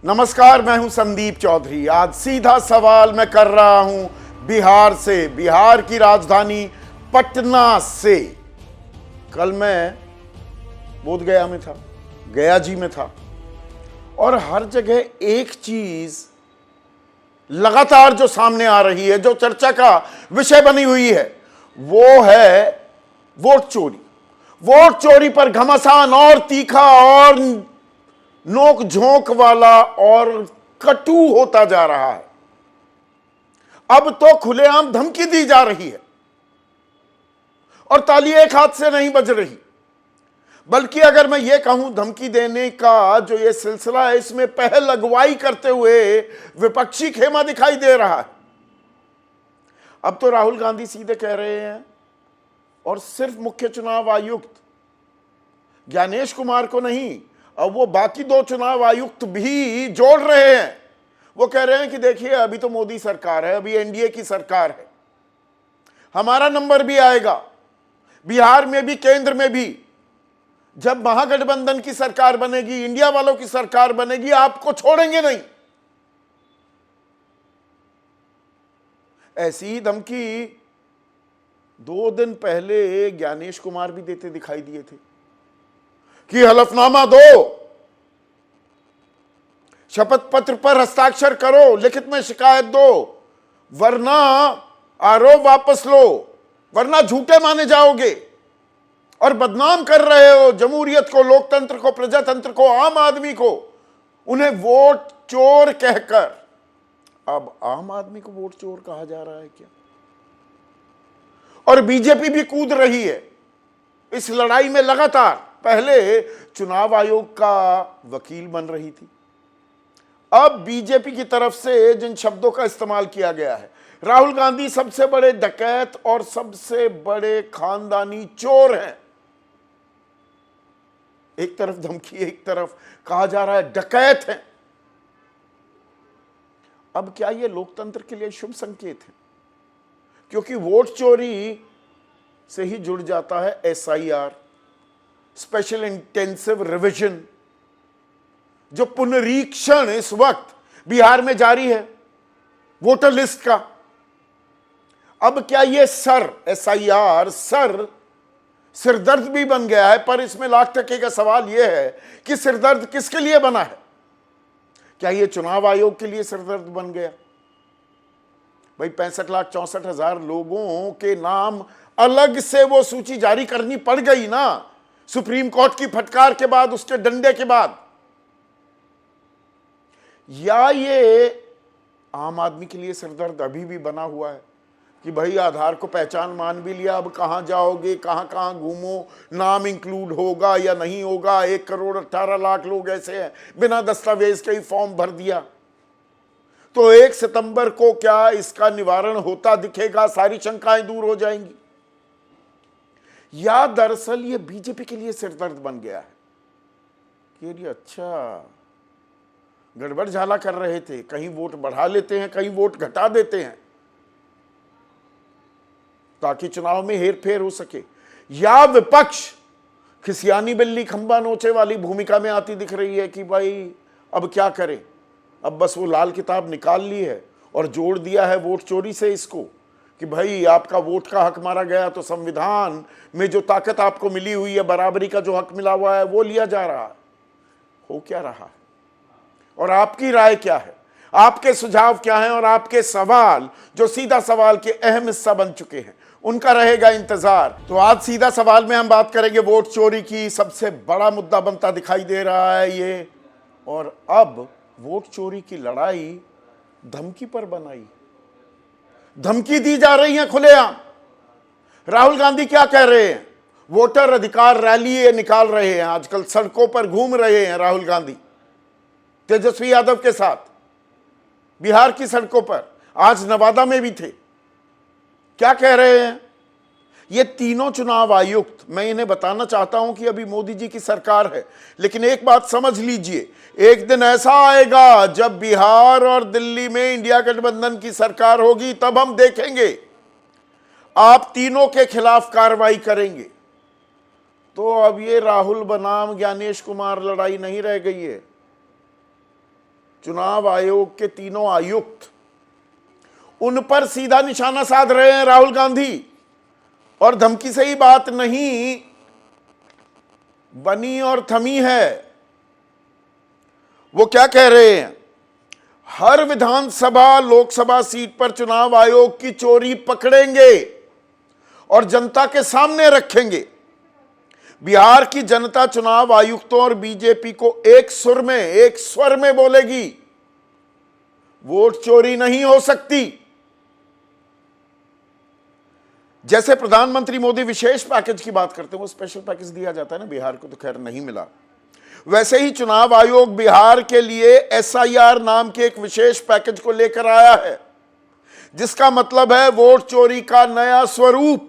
नमस्कार, मैं हूं संदीप चौधरी। आज सीधा सवाल मैं कर रहा हूं बिहार से, बिहार की राजधानी पटना से। कल मैं बोधगया में था, गया जी में था, और हर जगह एक चीज लगातार जो सामने आ रही है, जो चर्चा का विषय बनी हुई है, वो है वोट चोरी। वोट चोरी पर घमासान और तीखा और नोक झोंक वाला और कटु होता जा रहा है। अब तो खुलेआम धमकी दी जा रही है, और ताली एक हाथ से नहीं बज रही, बल्कि अगर मैं ये कहूं, धमकी देने का जो ये सिलसिला है, इसमें पहल अगुवाई करते हुए विपक्षी खेमा दिखाई दे रहा है। अब तो राहुल गांधी सीधे कह रहे हैं, और सिर्फ मुख्य चुनाव आयुक्त ज्ञानेश कुमार को नहीं, अब वो बाकी दो चुनाव आयुक्त भी जोड़ रहे हैं। वो कह रहे हैं कि देखिए, अभी तो मोदी सरकार है, अभी एनडीए की सरकार है, हमारा नंबर भी आएगा, बिहार में भी केंद्र में भी। जब महागठबंधन की सरकार बनेगी, इंडिया वालों की सरकार बनेगी, आपको छोड़ेंगे नहीं। ऐसी ही धमकी 2 दिन पहले ज्ञानेश कुमार भी देते दिखाई दिए थे कि हलफनामा दो, शपथ पत्र पर हस्ताक्षर करो, लिखित में शिकायत दो, वरना आरोप वापस लो, वरना झूठे माने जाओगे और बदनाम कर रहे हो जमहूरियत को, लोकतंत्र को, प्रजातंत्र को, आम आदमी को, उन्हें वोट चोर कहकर। अब आम आदमी को वोट चोर कहा जा रहा है क्या? और बीजेपी भी कूद रही है इस लड़ाई में लगातार। पहले चुनाव आयोग का वकील बन रही थी, अब बीजेपी की तरफ से जिन शब्दों का इस्तेमाल किया गया है, राहुल गांधी सबसे बड़े डकैत और सबसे बड़े खानदानी चोर हैं। एक तरफ धमकी, एक तरफ कहा जा रहा है डकैत हैं। अब क्या यह लोकतंत्र के लिए शुभ संकेत है? क्योंकि वोट चोरी से ही जुड़ जाता है एसआईआर, स्पेशल इंटेंसिव रिवीजन, जो पुनरीक्षण इस वक्त बिहार में जारी है वोटर लिस्ट का। अब क्या यह एसआईआर सिरदर्द भी बन गया है? पर इसमें $1,00,000 का सवाल यह है कि सिरदर्द किसके लिए बना है? क्या यह चुनाव आयोग के लिए सिरदर्द बन गया? भाई 65,64,000 लोगों के नाम अलग से वो सूची जारी करनी पड़ गई ना, सुप्रीम कोर्ट की फटकार के बाद, उसके डंडे के बाद। या ये आम आदमी के लिए सिरदर्द अभी भी बना हुआ है कि भाई आधार को पहचान मान भी लिया, अब कहां जाओगे, कहां कहां घूमो, नाम इंक्लूड होगा या नहीं होगा? 1,18,00,000 लोग ऐसे हैं बिना दस्तावेज के ही फॉर्म भर दिया। तो 1 सितंबर को क्या इसका निवारण होता दिखेगा? सारी शंकाएं दूर हो जाएंगी? या दरअसल ये बीजेपी के लिए सिरदर्द बन गया है कि ये अच्छा गड़बड़ झाला कर रहे थे, कहीं वोट बढ़ा लेते हैं, कहीं वोट घटा देते हैं ताकि चुनाव में हेरफेर हो सके। या विपक्ष खिसियानी बिल्ली खंबा नोचे वाली भूमिका में आती दिख रही है कि भाई अब क्या करें, अब बस वो लाल किताब निकाल ली है और जोड़ दिया है वोट चोरी से इसको कि भाई आपका वोट का हक मारा गया, तो संविधान में जो ताकत आपको मिली हुई है, बराबरी का जो हक मिला हुआ है, वो लिया जा रहा है। हो क्या रहा है? और आपकी राय क्या है? आपके सुझाव क्या हैं? और आपके सवाल, जो सीधा सवाल के अहम हिस्सा बन चुके हैं, उनका रहेगा इंतजार। तो आज सीधा सवाल में हम बात करेंगे वोट चोरी की। सबसे बड़ा मुद्दा बनता दिखाई दे रहा है ये, और अब वोट चोरी की लड़ाई धमकी पर बनाई, धमकी दी जा रही है खुलेआम। राहुल गांधी क्या कह रहे हैं? वोटर अधिकार रैली निकाल रहे हैं, आजकल सड़कों पर घूम रहे हैं राहुल गांधी तेजस्वी यादव के साथ, बिहार की सड़कों पर, आज नवादा में भी थे। क्या कह रहे हैं? ये तीनों चुनाव आयुक्त, मैं इन्हें बताना चाहता हूं कि अभी मोदी जी की सरकार है, लेकिन एक बात समझ लीजिए, एक दिन ऐसा आएगा जब बिहार और दिल्ली में इंडिया गठबंधन की सरकार होगी, तब हम देखेंगे आप तीनों के खिलाफ कार्रवाई करेंगे। तो अब ये राहुल बनाम ज्ञानेश कुमार लड़ाई नहीं रह गई है चुनाव आयोग के तीनों आयुक्त उन पर सीधा निशाना साध रहे हैं राहुल गांधी, और धमकी से ही बात नहीं बनी और थमी है। वो क्या कह रहे हैं, हर विधानसभा लोकसभा सीट पर चुनाव आयोग की चोरी पकड़ेंगे और जनता के सामने रखेंगे। बिहार की जनता चुनाव आयुक्तों और बीजेपी को एक स्वर में बोलेगी, वोट चोरी नहीं हो सकती। जैसे प्रधानमंत्री मोदी विशेष पैकेज की बात करते हैं, वो स्पेशल पैकेज दिया जाता है ना, बिहार को तो खैर नहीं मिला, वैसे ही चुनाव आयोग बिहार के लिए SIR नाम के एक विशेष पैकेज को लेकर आया है, जिसका मतलब है वोट चोरी का नया स्वरूप,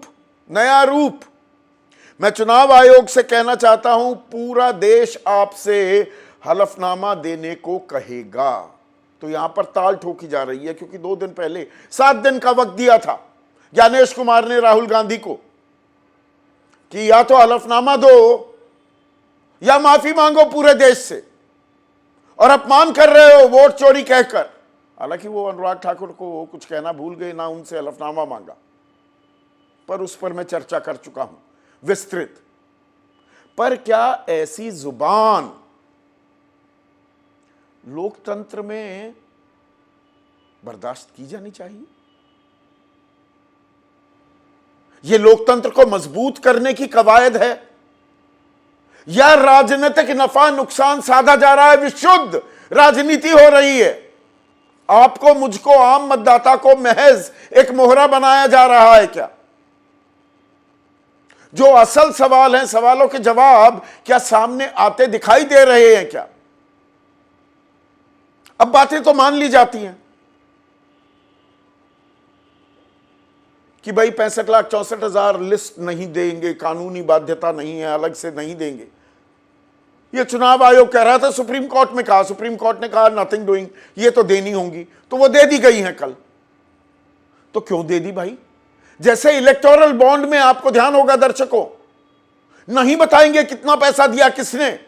नया रूप। मैं चुनाव आयोग से कहना चाहता हूं, पूरा देश आपसे हलफनामा देने को कहेगा। तो यहां पर ताल ठोकी जा रही है, क्योंकि 2 दिन पहले 7 दिन का वक्त दिया था ज्ञानेश कुमार ने राहुल गांधी को कि या तो हलफनामा दो या माफी मांगो पूरे देश से, और अपमान कर रहे हो वोट चोरी कहकर। हालांकि वो अनुराग ठाकुर को कुछ कहना भूल गए, ना उनसे हलफनामा मांगा, पर उस पर मैं चर्चा कर चुका हूं विस्तृत। पर क्या ऐसी जुबान लोकतंत्र में बर्दाश्त की जानी चाहिए? यह लोकतंत्र को मजबूत करने की कवायद है या राजनीतिक नफा नुकसान साधा जा रहा है? विशुद्ध राजनीति हो रही है। आपको, मुझको, आम मतदाता को महज एक मोहरा बनाया जा रहा है क्या? जो असल सवाल हैं, सवालों के जवाब क्या सामने आते दिखाई दे रहे हैं क्या? अब बातें तो मान ली जाती हैं कि भाई 65,64,000 लिस्ट नहीं देंगे, कानूनी बाध्यता नहीं है, अलग से नहीं देंगे। ये चुनाव आयोग कह रहा था, सुप्रीम कोर्ट में कहा, सुप्रीम कोर्ट ने कहा नथिंग डूइंग, ये तो देनी होंगी, तो वो दे दी गई हैं कल। तो क्यों दे दी भाई? जैसे इलेक्टोरल बॉन्ड में, आपको ध्यान होगा दर्शकों, नहीं बताएंगे कितना पैसा दिया किसने,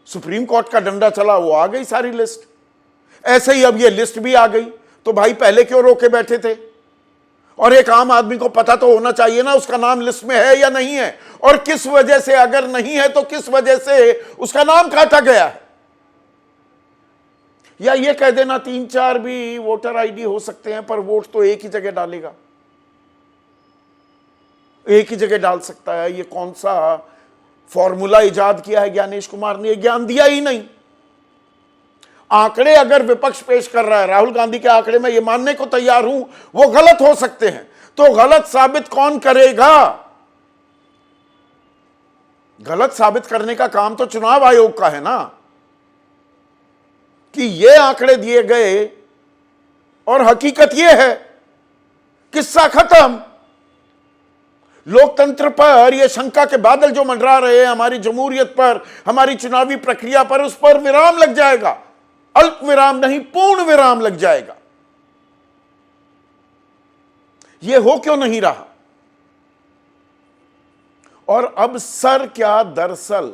सुप्रीम कोर्ट का डंडा चला, वो आ गई सारी लिस्ट। ऐसे ही अब ये लिस्ट भी आ गई, तो भाई पहले क्यों रोके बैठे थे? और एक आम आदमी को पता तो होना चाहिए ना उसका नाम लिस्ट में है या नहीं है, और किस वजह से, अगर नहीं है तो किस वजह से उसका नाम काटा गया है। या ये कह देना 3-4 भी वोटर आईडी हो सकते हैं, पर वोट तो एक ही जगह डालेगा, एक ही जगह डाल सकता है। ये कौन सा फॉर्मूला इजाद किया है ज्ञानेश कुमार ने? ज्ञान दिया ही नहीं। आंकड़े अगर विपक्ष पेश कर रहा है, राहुल गांधी के आंकड़े में ये मानने को तैयार हूं वो गलत हो सकते हैं, तो गलत साबित कौन करेगा? गलत साबित करने का काम तो चुनाव आयोग का है ना, कि ये आंकड़े दिए गए और हकीकत ये है, किस्सा खत्म। लोकतंत्र पर ये शंका के बादल जो मंडरा रहे हैं, हमारी जमहूरियत पर, हमारी चुनावी प्रक्रिया पर, उस पर विराम लग जाएगा। अल्प विराम नहीं, पूर्ण विराम लग जाएगा। यह हो क्यों नहीं रहा? और अब सर क्या, दरअसल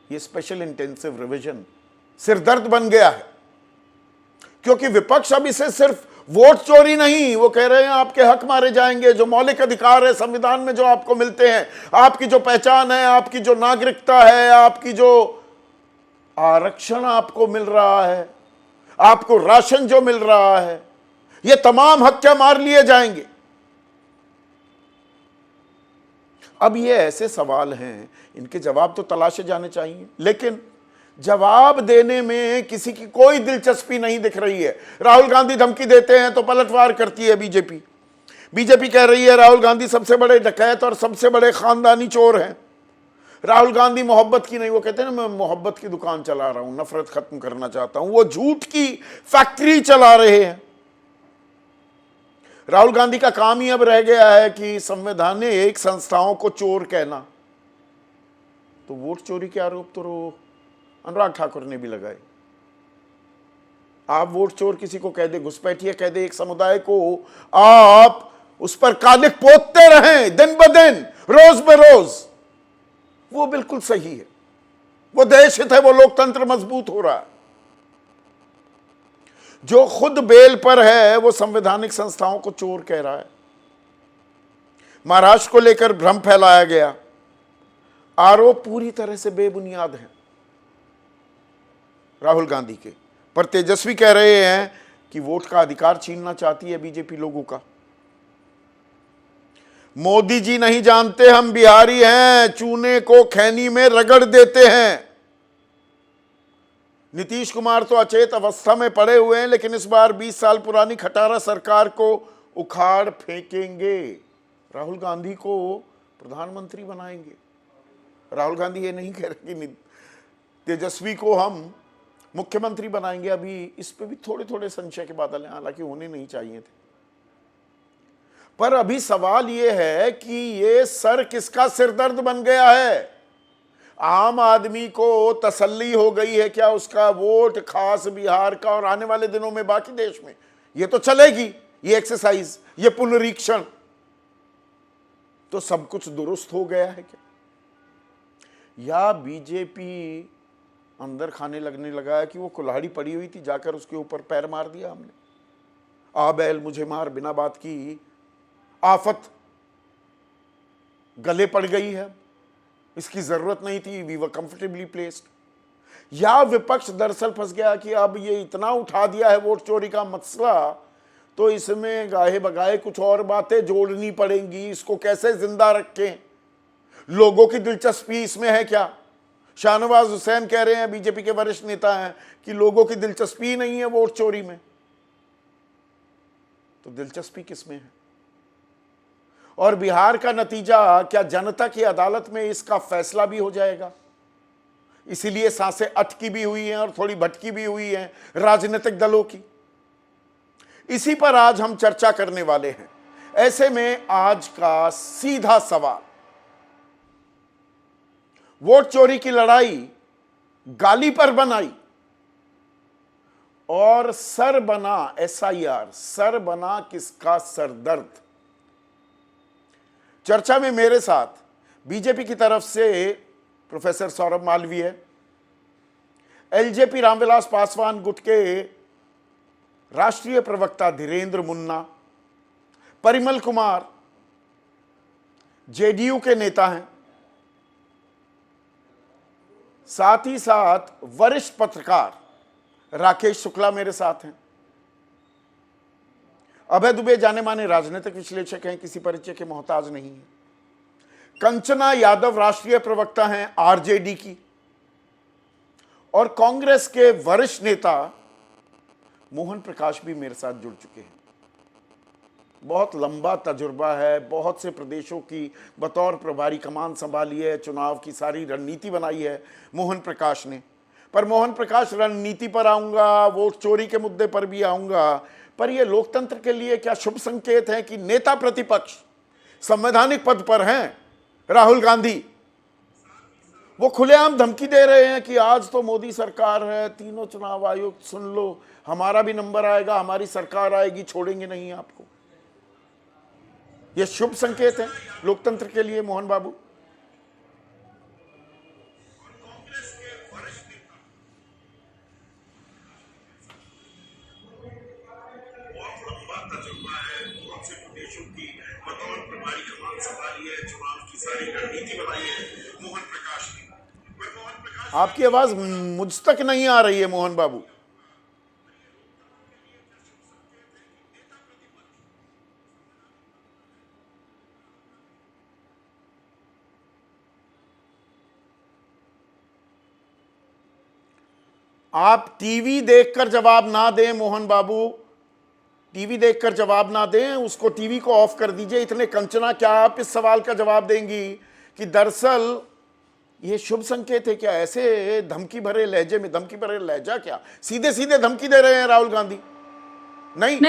ये स्पेशल इंटेंसिव रिवीजन सिरदर्द बन गया है, क्योंकि विपक्ष अब इसे सिर्फ वोट चोरी नहीं, वो कह रहे हैं आपके हक मारे जाएंगे, जो मौलिक अधिकार है संविधान में जो आपको मिलते हैं, आपकी जो पहचान है, आपकी जो नागरिकता है, आपकी जो आरक्षण आपको मिल रहा है, आपको राशन जो मिल रहा है, ये तमाम हक क्या मार लिए जाएंगे? अब ये ऐसे सवाल हैं, इनके जवाब तो तलाशे जाने चाहिए, लेकिन जवाब देने में किसी की कोई दिलचस्पी नहीं दिख रही है। राहुल गांधी धमकी देते हैं तो पलटवार करती है बीजेपी। बीजेपी कह रही है राहुल गांधी सबसे बड़े डकैत और सबसे बड़े खानदानी चोर हैं। राहुल गांधी मोहब्बत की नहीं, वो कहते हैं ना, मैं मोहब्बत की दुकान चला रहा हूं, नफरत खत्म करना चाहता हूं। वो झूठ की फैक्ट्री चला रहे हैं। राहुल गांधी का काम ही अब रह गया है कि संवैधानिक संस्थाओं को चोर कहना। तो वोट चोरी के आरोप तो अनुराग ठाकुर ने भी लगाए। आप वोट चोर किसी को कह दे, घुसपैठिया कह दे एक समुदाय को, आप उस पर कालिक पोतते रहें दिन ब दिन, रोज बरोज, वो बिल्कुल सही है, वो देश हित है, वो लोकतंत्र मजबूत हो रहा है। जो खुद बेल पर है वो संवैधानिक संस्थाओं को चोर कह रहा है। महाराष्ट्र को लेकर भ्रम फैलाया गया, आरोप पूरी तरह से बेबुनियाद हैं राहुल गांधी के। पर तेजस्वी कह रहे हैं कि वोट का अधिकार छीनना चाहती है बीजेपी लोगों का। मोदी जी नहीं जानते हम बिहारी हैं, चूने को खैनी में रगड़ देते हैं। नीतीश कुमार तो अचेत अवस्था में पड़े हुए हैं, लेकिन इस बार 20 साल पुरानी खटारा सरकार को उखाड़ फेंकेंगे। राहुल गांधी को प्रधानमंत्री बनाएंगे। राहुल गांधी ये नहीं कह रहे कि तेजस्वी को हम मुख्यमंत्री बनाएंगे। अभी इस पे भी थोड़े थोड़े संशय के बादल हैं, हालांकि होने नहीं चाहिए थे। पर अभी सवाल ये है कि ये सर किसका सिरदर्द बन गया है? आम आदमी को तसल्ली हो गई है क्या उसका वोट खास बिहार का, और आने वाले दिनों में बाकी देश में ये तो चलेगी, ये एक्सरसाइज, ये पुनरीक्षण, तो सब कुछ दुरुस्त हो गया है क्या? या बीजेपी अंदर खाने लगने लगा है कि वो कुल्हाड़ी पड़ी हुई थी, जाकर उसके ऊपर पैर मार दिया हमने, आ बैल मुझे मार, बिना बात की आफत गले पड़ गई है, इसकी जरूरत नहीं थी, वी वर कंफर्टेबली प्लेस्ड। या विपक्ष दरअसल फंस गया कि अब ये इतना उठा दिया है वोट चोरी का मसला, तो इसमें गाहे बगाहे कुछ और बातें जोड़नी पड़ेंगी, इसको कैसे जिंदा रखें, लोगों की दिलचस्पी इसमें है क्या? शाहनवाज हुसैन कह रहे हैं, बीजेपी के वरिष्ठ नेता हैं, कि लोगों की दिलचस्पी नहीं है वोट चोरी में। तो दिलचस्पी किसमें है? और बिहार का नतीजा, क्या जनता की अदालत में इसका फैसला भी हो जाएगा? इसीलिए सांसें अटकी भी हुई हैं और थोड़ी भटकी भी हुई हैं राजनीतिक दलों की। इसी पर आज हम चर्चा करने वाले हैं। ऐसे में आज का सीधा सवाल, वोट चोरी की लड़ाई गाली पर बनाई और सर बना एसआईआर, सर बना किसका सरदर्द? चर्चा में मेरे साथ बीजेपी की तरफ से प्रोफेसर सौरभ मालवीय, एलजेपी रामविलास पासवान गुट के राष्ट्रीय प्रवक्ता धीरेन्द्र मुन्ना, परिमल कुमार जेडीयू के नेता हैं, साथ ही साथ वरिष्ठ पत्रकार राकेश शुक्ला मेरे साथ हैं। अभय दुबे जाने माने राजनीतिक विश्लेषक हैं, किसी परिचय के मोहताज नहीं है। कंचना यादव राष्ट्रीय प्रवक्ता हैं आरजेडी की, और कांग्रेस के वरिष्ठ नेता मोहन प्रकाश भी मेरे साथ जुड़ चुके हैं। बहुत लंबा तजुर्बा है, बहुत से प्रदेशों की बतौर प्रभारी कमान संभाली है, चुनाव की सारी रणनीति बनाई है मोहन प्रकाश ने। पर मोहन प्रकाश रणनीति पर आऊंगा, वोट चोरी के मुद्दे पर भी आऊंगा, पर यह लोकतंत्र के लिए क्या शुभ संकेत है कि नेता प्रतिपक्ष संवैधानिक पद पर हैं राहुल गांधी, वो खुलेआम धमकी दे रहे हैं कि आज तो मोदी सरकार है, तीनों चुनाव आयुक्त सुन लो, हमारा भी नंबर आएगा, हमारी सरकार आएगी, छोड़ेंगे नहीं आपको। यह शुभ संकेत है लोकतंत्र के लिए मोहन बाबू? आपकी आवाज मुझ तक नहीं आ रही है मोहन बाबू। आप टीवी देखकर जवाब ना दें मोहन बाबू, टीवी देखकर जवाब ना दें, उसको टीवी को ऑफ कर दीजिए। इतने कंचना, क्या आप इस सवाल का जवाब देंगी कि दरअसल ये शुभ संकेत है क्या? ऐसे धमकी भरे लहजे में, धमकी भरे लहजा क्या, सीधे सीधे धमकी दे रहे हैं राहुल गांधी? नहीं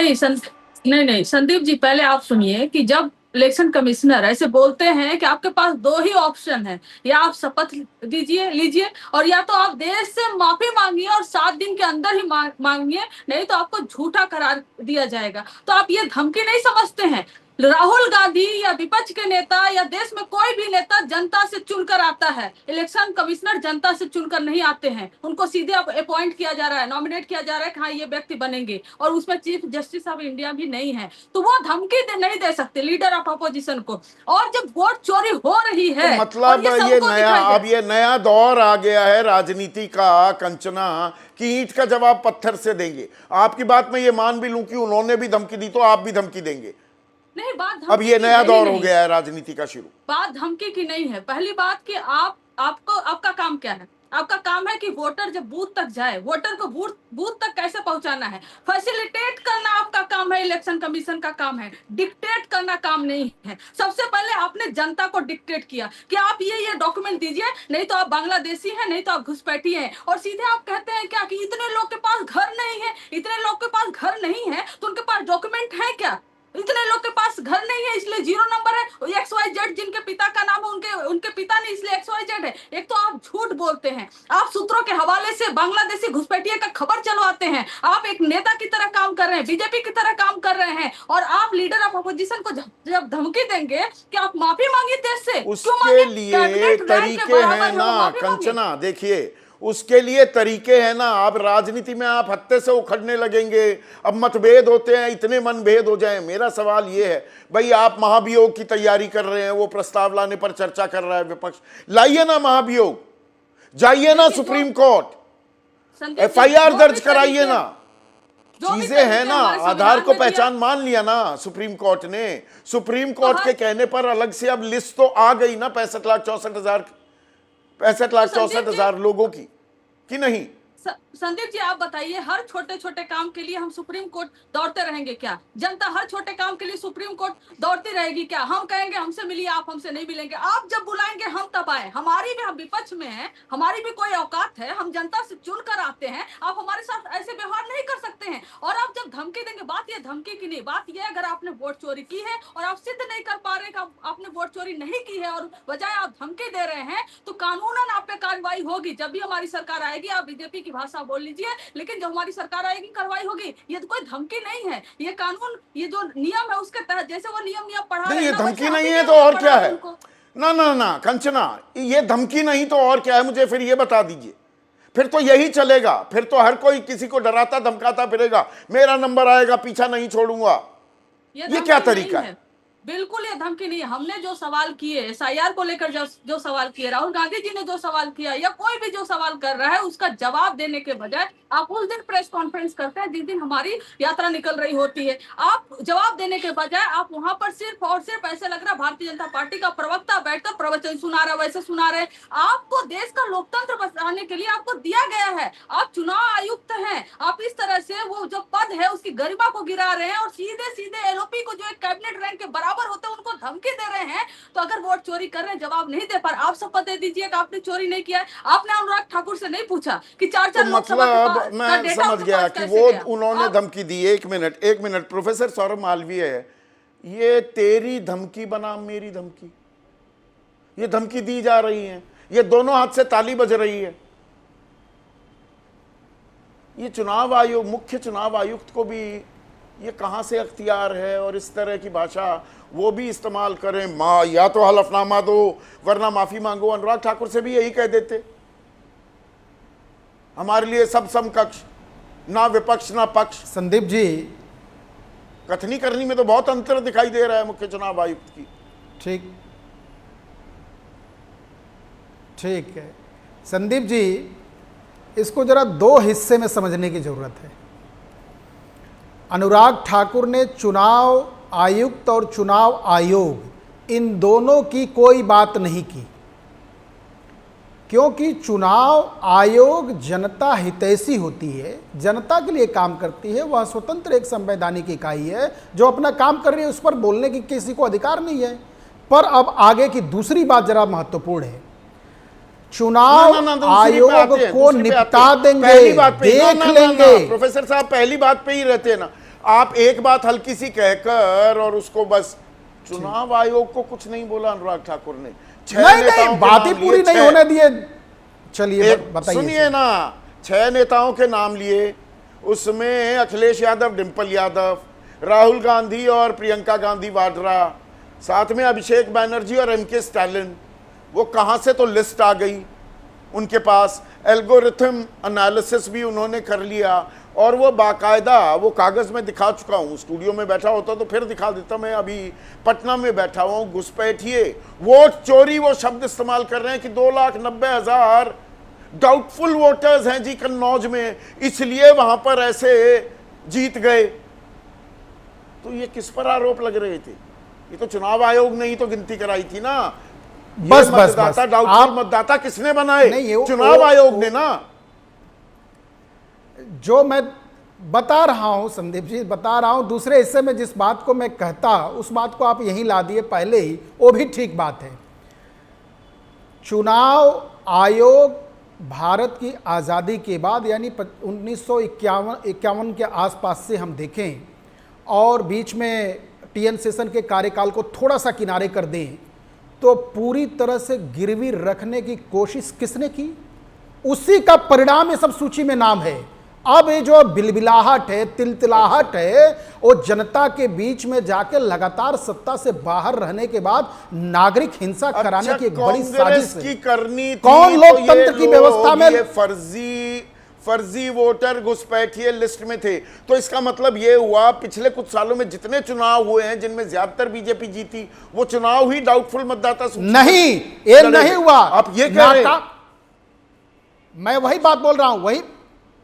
नहीं संदीप जी, पहले आप सुनिए कि जब इलेक्शन कमिश्नर ऐसे बोलते हैं कि आपके पास दो ही ऑप्शन है, या आप शपथ लीजिए, और या तो आप देश से माफी मांगिए और 7 दिन के अंदर ही मांगिए, नहीं तो आपको झूठा करार दिया जाएगा। तो आप ये धमकी नहीं समझते हैं? राहुल गांधी या विपक्ष के नेता या देश में कोई भी नेता जनता से चुनकर आता है। इलेक्शन कमिश्नर जनता से चुनकर नहीं आते हैं, उनको सीधे अपॉइंट किया जा रहा है, नॉमिनेट किया जा रहा है कि हाँ ये व्यक्ति बनेंगे, और उसमें चीफ जस्टिस ऑफ इंडिया भी नहीं है, तो वो धमकी नहीं दे सकते लीडर ऑफ अपोजिशन को। और जब वोट चोरी हो रही है तो मतलब ये नया दौर आ गया है राजनीति का, कंचना, कि ईंट का जवाब पत्थर से देंगे। आपकी बात में ये मान भी लूं कि उन्होंने भी धमकी दी तो आप भी धमकी देंगे। नहीं, बात अब ये नया दौर हो गया है राजनीति का शुरू। बात धमकी की नहीं है। पहली बात कि आपका काम क्या है? आपका काम है कि वोटर जब बूथ तक जाए, वोटर को बूथ तक कैसे पहुंचाना है, फैसिलिटेट करना आपका काम है, इलेक्शन कमीशन का काम है, डिक्टेट करना काम नहीं है। सबसे पहले आपने जनता को डिक्टेट किया कि आप ये डॉक्यूमेंट दीजिए, नहीं तो आप बांग्लादेशी हैं, नहीं तो आप घुसपैठी हैं। और सीधे आप कहते हैं क्या कि इतने लोग के पास घर नहीं है, इतने लोग के पास घर नहीं है तो उनके पास डॉक्यूमेंट है क्या? इतने लोग के पास घर नहीं है इसलिए 0 नंबर है। XYZ जिनके पिता का नाम है उनके पिता नहीं इसलिए XYZ है। एक तो आप झूठ बोलते हैं, आप सूत्रों के हवाले से बांग्लादेशी घुसपैठिया का खबर चलवाते हैं, आप एक नेता की तरह काम कर रहे हैं, बीजेपी की तरह काम कर रहे हैं, और आप लीडर ऑफ अपोजिशन को जब धमकी देंगे कि आप माफी मांगिए देश से, उसके लिए तरीके हैं ना कंचना। देखिए उसके लिए तरीके हैं ना। अब राजनीति में आप हत्थे से उखड़ने लगेंगे, अब मतभेद होते हैं, इतने मनभेद हो जाए। मेरा सवाल ये है भाई, आप महाभियोग की तैयारी कर रहे हैं, वो प्रस्ताव लाने पर चर्चा कर रहा है विपक्ष, लाइए ना महाभियोग, जाइए ना सुप्रीम कोर्ट, FIR दर्ज कराइए ना, चीजें हैं ना। आधार को पहचान मान लिया ना सुप्रीम कोर्ट ने। सुप्रीम कोर्ट के कहने पर अलग से अब लिस्ट तो आ गई ना 65,64,000 लोगों की, कि नहीं? संदीप जी आप बताइए, हर छोटे छोटे काम के लिए हम सुप्रीम कोर्ट दौड़ते रहेंगे क्या? जनता हर छोटे काम के लिए सुप्रीम कोर्ट दौड़ती रहेगी क्या? हम कहेंगे हमसे मिलिए, आप हमसे नहीं मिलेंगे, आप जब बुलाएंगे हम तब आए। हमारी भी, हम विपक्ष में हैं, हमारी भी कोई औकात है, हम जनता से चुन कर आते हैं, आप हमारे साथ ऐसे व्यवहार नहीं कर सकते हैं। और आप जब धमकी देंगे, बात ये धमकी की नहीं, बात ये अगर आपने वोट चोरी की है और आप सिद्ध नहीं कर पा रहे कि आपने वोट चोरी नहीं की है और बजाय आप धमकी दे रहे हैं, तो कानूनन आप पे कार्रवाई होगी। जब भी हमारी सरकार आएगी, आप बीजेपी की भाषा बोल लीजिए, लेकिन जब हमारी सरकार आएगी कार्रवाई होगी। ये तो कोई धमकी नहीं है, ये कानून, ये जो नियम है उसके तहत, जैसे वो नियम पढ़ा नहीं, ये धमकी नहीं है तो और क्या है? ना ना ना कंचना, ये धमकी नहीं तो और क्या है? मुझे फिर ये बता दीजिए। फिर तो यही चलेगा, फिर तो हर कोई किसी को डराता धमकाता फिरेगा, मेरा नंबर आएगा पीछा नहीं छोड़ूंगा। ये क्या तरीका है? बिल्कुल ये धमकी नहीं है। हमने जो सवाल किए SIR को लेकर, जो सवाल किए, राहुल गांधी जी ने जो सवाल किया, या कोई भी जो सवाल कर रहा है, उसका जवाब देने के बजाय आप उस दिन प्रेस कॉन्फ्रेंस करते हैं जिस दिन हमारी यात्रा निकल रही होती है। आप जवाब देने के बजाय आप वहां पर सिर्फ और सिर्फ ऐसे लग रहा है भारतीय जनता पार्टी का प्रवक्ता बैठकर प्रवचन सुना रहा है, वैसे सुना रहे। आपको देश का लोकतंत्र बचाने के लिए आपको दिया गया है, आप चुनाव आयुक्त हैं, आप इस तरह से वो जो पद है उसकी गरिमा को गिरा रहे हैं और सीधे सीधे LOP को, जो एक कैबिनेट रैंक के बराबर होते हैं, उनको धमकी दे रहे हैं। तो अगर वोट चोरी कर रहे हैं, जवाब नहीं दे पर, आप शपथ दे दीजिए कि आपने चोरी नहीं किया है। आपने अनुराग ठाकुर से नहीं पूछा कि 4-4 मतलब मैं समझ गया कि वो उन्होंने धमकी दी। एक मिनट प्रोफेसर सौरभ मालवीय है, ये तेरी धमकी बनाम मेरी धमकी, ये धमकी दी जा रही है, ये दोनों हाथ से ताली बज रही है। ये चुनाव आयोग, मुख्य चुनाव आयुक्त को भी ये कहां से अख्तियार है और इस तरह की भाषा वो भी इस्तेमाल करें? या तो हलफनामा दो वरना माफी मांगो। अनुराग ठाकुर से भी यही कह देते, हमारे लिए सब समकक्ष, ना विपक्ष ना पक्ष। संदीप जी, कथनी करनी में तो बहुत अंतर दिखाई दे रहा है मुख्य चुनाव आयुक्त की। ठीक है संदीप जी, इसको जरा 2 हिस्से में समझने की जरूरत है। अनुराग ठाकुर ने चुनाव आयुक्त और चुनाव आयोग इन दोनों की कोई बात नहीं की, क्योंकि चुनाव आयोग जनता हितैषी होती है, जनता के लिए काम करती है, वह स्वतंत्र एक संवैधानिक इकाई है जो अपना काम कर रही है, उस पर बोलने की किसी को अधिकार नहीं है। पर अब आगे की दूसरी बात जरा महत्वपूर्ण है, चुनाव आयोग को निपटा देंगे, देख लेंगे। प्रोफेसर साहब पहली बात पे ही रहते हैं ना, आप एक बात हल्की सी कहकर और उसको बस, चुनाव आयोग को कुछ नहीं बोला अनुराग ठाकुर ने। नहीं, बात ही पूरी नहीं होने दिए। चलिए बताइए, सुनिए ना, 6 नेताओं के नाम लिए, उसमें अखिलेश यादव, डिंपल यादव, राहुल गांधी और प्रियंका गांधी वाड्रा, साथ में अभिषेक बैनर्जी और एमके स्टालिन, वो कहां से तो लिस्ट आ गई उनके पास, एल्गोरिथम एनालिसिस भी उन्होंने कर लिया, और वो बाकायदा वो कागज में दिखा चुका हूं। स्टूडियो में बैठा होता तो फिर दिखा देता, मैं अभी पटना में बैठा हुआ हूं। घुसपैठिए, वोट चोरी, वो शब्द इस्तेमाल कर रहे हैं कि 2,90,000 डाउटफुल वोटर्स हैं जी कन्नौज में, इसलिए वहां पर ऐसे जीत गए। तो ये किस पर आरोप लग रहे थे? ये तो चुनाव आयोग ने ही तो गिनती कराई थी ना। बस मतदाता डाउटफुल मतदाता किसने बनाए? नहीं, चुनाव आयोग ने ना। जो मैं बता रहा हूं संदीप जी, बता रहा हूं, दूसरे हिस्से में जिस बात को मैं कहता उस बात को आप यहीं ला दिए पहले ही, वो भी ठीक बात है। चुनाव आयोग भारत की आज़ादी के बाद यानी 1951 के आसपास से हम देखें और बीच में टीएन शेषन के कार्यकाल को थोड़ा सा किनारे कर दें, तो पूरी तरह से गिरवी रखने की कोशिश किसने की? उसी का परिणाम ये सब सूची में नाम है। अब ये जो बिलबिलाहट है, तिलतिलाहट है, वो जनता के बीच में जाके लगातार सत्ता से बाहर रहने के बाद नागरिक हिंसा कराने की एक बड़ी साजिश की करनी थी। कौन लोकतंत्र की व्यवस्था में ये फर्जी वोटर घुसपैठिए लिस्ट में थे। तो इसका मतलब ये हुआ पिछले कुछ सालों में जितने चुनाव हुए हैं जिनमें ज्यादातर बीजेपी जीती, वो चुनाव ही डाउटफुल मतदाता नहीं, ये नहीं हुआ। आप ये कह रहे हैं? मैं वही बात बोल रहा हूं,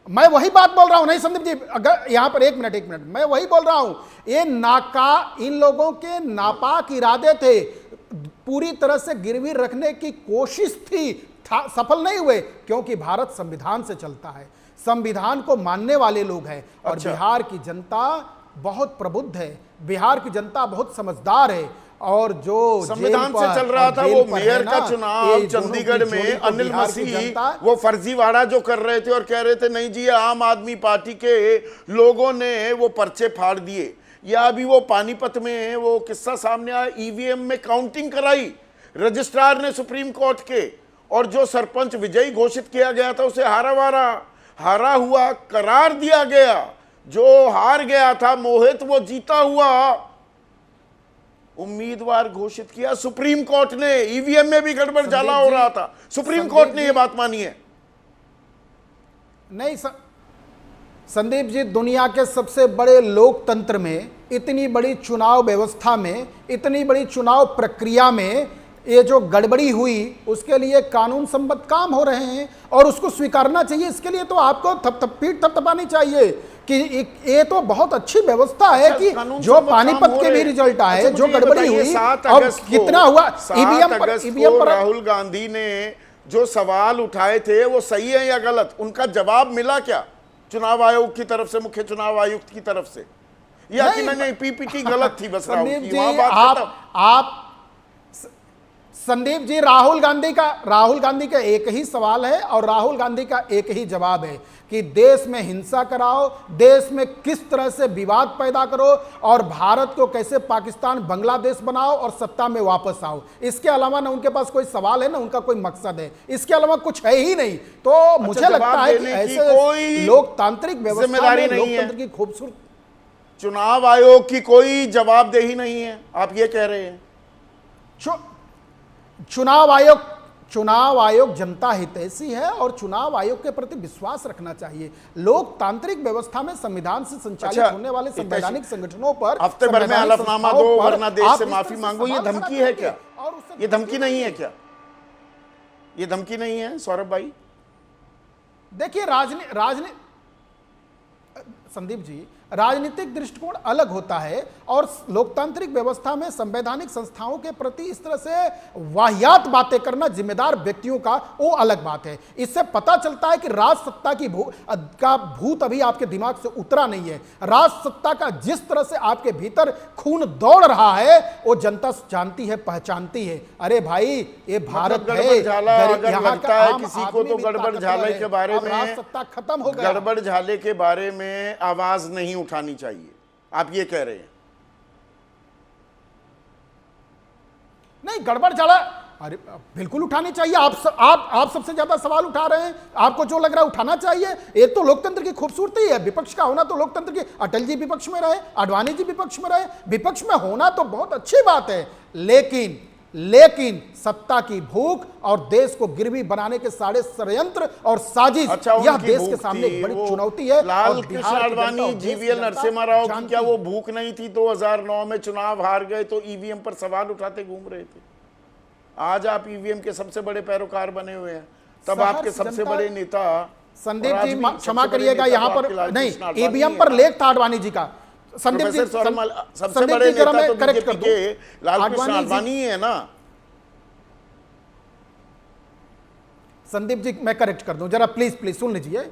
मैं वही बात बोल रहा हूं। नहीं संदीप जी, अगर यहां पर एक मिनट, मैं वही बोल रहा हूं। ये इन लोगों के नापाक इरादे थे, पूरी तरह से गिरवी रखने की कोशिश थी, सफल नहीं हुए, क्योंकि भारत संविधान से चलता है, संविधान को मानने वाले लोग हैं। और अच्छा। बिहार की जनता बहुत प्रबुद्ध है, बिहार की जनता बहुत समझदार है। और जो संविधान से चल रहा था वो मेयर का चुनाव चंडीगढ़ में, अनिल मसीह वो फर्जीवाड़ा जो कर रहे थे और कह रहे थे नहीं जी आम आदमी पार्टी के लोगों ने वो पर्चे फाड़ दिए, या अभी वो पानीपत में वो किस्सा सामने आया, ईवीएम में काउंटिंग कराई रजिस्ट्रार ने सुप्रीम कोर्ट के, और जो सरपंच विजयी घोषित किया गया था उसे हारा हुआ करार दिया गया, जो हार गया था मोहित वो जीता हुआ उम्मीदवार घोषित किया सुप्रीम कोर्ट ने। ईवीएम में भी गड़बड़ झाला हो रहा था, सुप्रीम कोर्ट ने यह बात मानी है। नहीं संदीप जी, दुनिया के सबसे बड़े लोकतंत्र में, इतनी बड़ी चुनाव व्यवस्था में, इतनी बड़ी चुनाव प्रक्रिया में ये जो गड़बड़ी हुई उसके लिए कानून संबद्ध काम हो रहे हैं और उसको स्वीकारना चाहिए। इसके लिए तो आपको पीठ थपथपानी चाहिए कि ये तो बहुत अच्छी व्यवस्था है कि जो पानीपत के भी रिजल्ट आए, अच्छा, जो गड़बड़ी हुई, अब कितना हुआ ईवीएम पर राहुल गांधी ने जो सवाल उठाए थे वो सही है या गलत, उनका जवाब मिला क्या चुनाव आयोग की तरफ से, मुख्य चुनाव आयुक्त की तरफ से, या कि नहीं पीपीटी गलत थी बस राहुल की, वहां बात आप संदीप जी, राहुल गांधी का एक ही सवाल है और राहुल गांधी का एक ही जवाब है कि देश में हिंसा कराओ, देश में किस तरह से विवाद पैदा करो और भारत को कैसे पाकिस्तान बांग्लादेश बनाओ और सत्ता में वापस आओ। इसके अलावा ना उनके पास कोई सवाल है ना उनका कोई मकसद है, इसके अलावा कुछ है ही नहीं। तो मुझे लगता है कि ऐसे कोई लोकतांत्रिक व्यवस्था में लोकतंत्र की खूबसूरत, चुनाव आयोग की कोई जवाबदेही नहीं है, आप ये कह रहे हैं? चुनाव आयोग जनता हितैषी है और चुनाव आयोग के प्रति विश्वास रखना चाहिए। लोकतांत्रिक व्यवस्था में संविधान से संचालित होने वाले संवैधानिक संगठनों पर हफ्ते भर में हलफनामा दो वरना देश से माफी मांगो, ये धमकी है क्या? ये धमकी नहीं है क्या? ये धमकी नहीं है सौरभ भाई? देखिए संदीप जी, राजनीतिक दृष्टिकोण अलग होता है और लोकतांत्रिक व्यवस्था में संवैधानिक संस्थाओं के प्रति इस तरह से वाहियात बातें करना जिम्मेदार व्यक्तियों का वो अलग बात है। इससे पता चलता है कि राज सत्ता का भूत अभी आपके दिमाग से उतरा नहीं है। राज सत्ता का जिस तरह से आपके भीतर खून दौड़ रहा है वो जनता जानती है, पहचानती है। अरे भाई ये भारत है, लगता है किसी को तो गड़बड़ झाले के बारे में, राज सत्ता खत्म हो गया, गड़बड़ झाले के बारे में आवाज नहीं उठानी चाहिए, आप ये कह रहे हैं? नहीं, गड़बड़ झाला अरे बिल्कुल उठानी चाहिए। आप सबसे ज्यादा सवाल उठा रहे हैं, आपको जो लग रहा है उठाना चाहिए। एक तो लोकतंत्र की खूबसूरती है, विपक्ष का होना तो लोकतंत्र की। अटल जी विपक्ष में रहे, आडवाणी जी विपक्ष में रहे, विपक्ष में होना तो बहुत अच्छी बात है, लेकिन सत्ता की भूख और देश को गिरवी बनाने के सारे षड्यंत्र और साजिश, यह देश के सामने एक बड़ी चुनौती है। लाल कृष्ण आडवाणी, जीवीएल नरसिम्हा राव की क्या वो भूख नहीं थी? 2009 में चुनाव हार गए तो ईवीएम पर सवाल उठाते घूम रहे थे। आज आप ईवीएम के सबसे बड़े पैरोकार बने हुए हैं, तब आपके सबसे बड़े नेता संदीप जी क्षमा करिएगा, यहाँ पर नहीं, ईवीएम पर लेख था आडवाणी जी का। संदीप जी सबसे बड़े नेता तो बीजेपी के लाल कृष्ण आडवाणी है ना। संदीप जी मैं करेक्ट कर दूं जरा, प्लीज सुन लीजिए।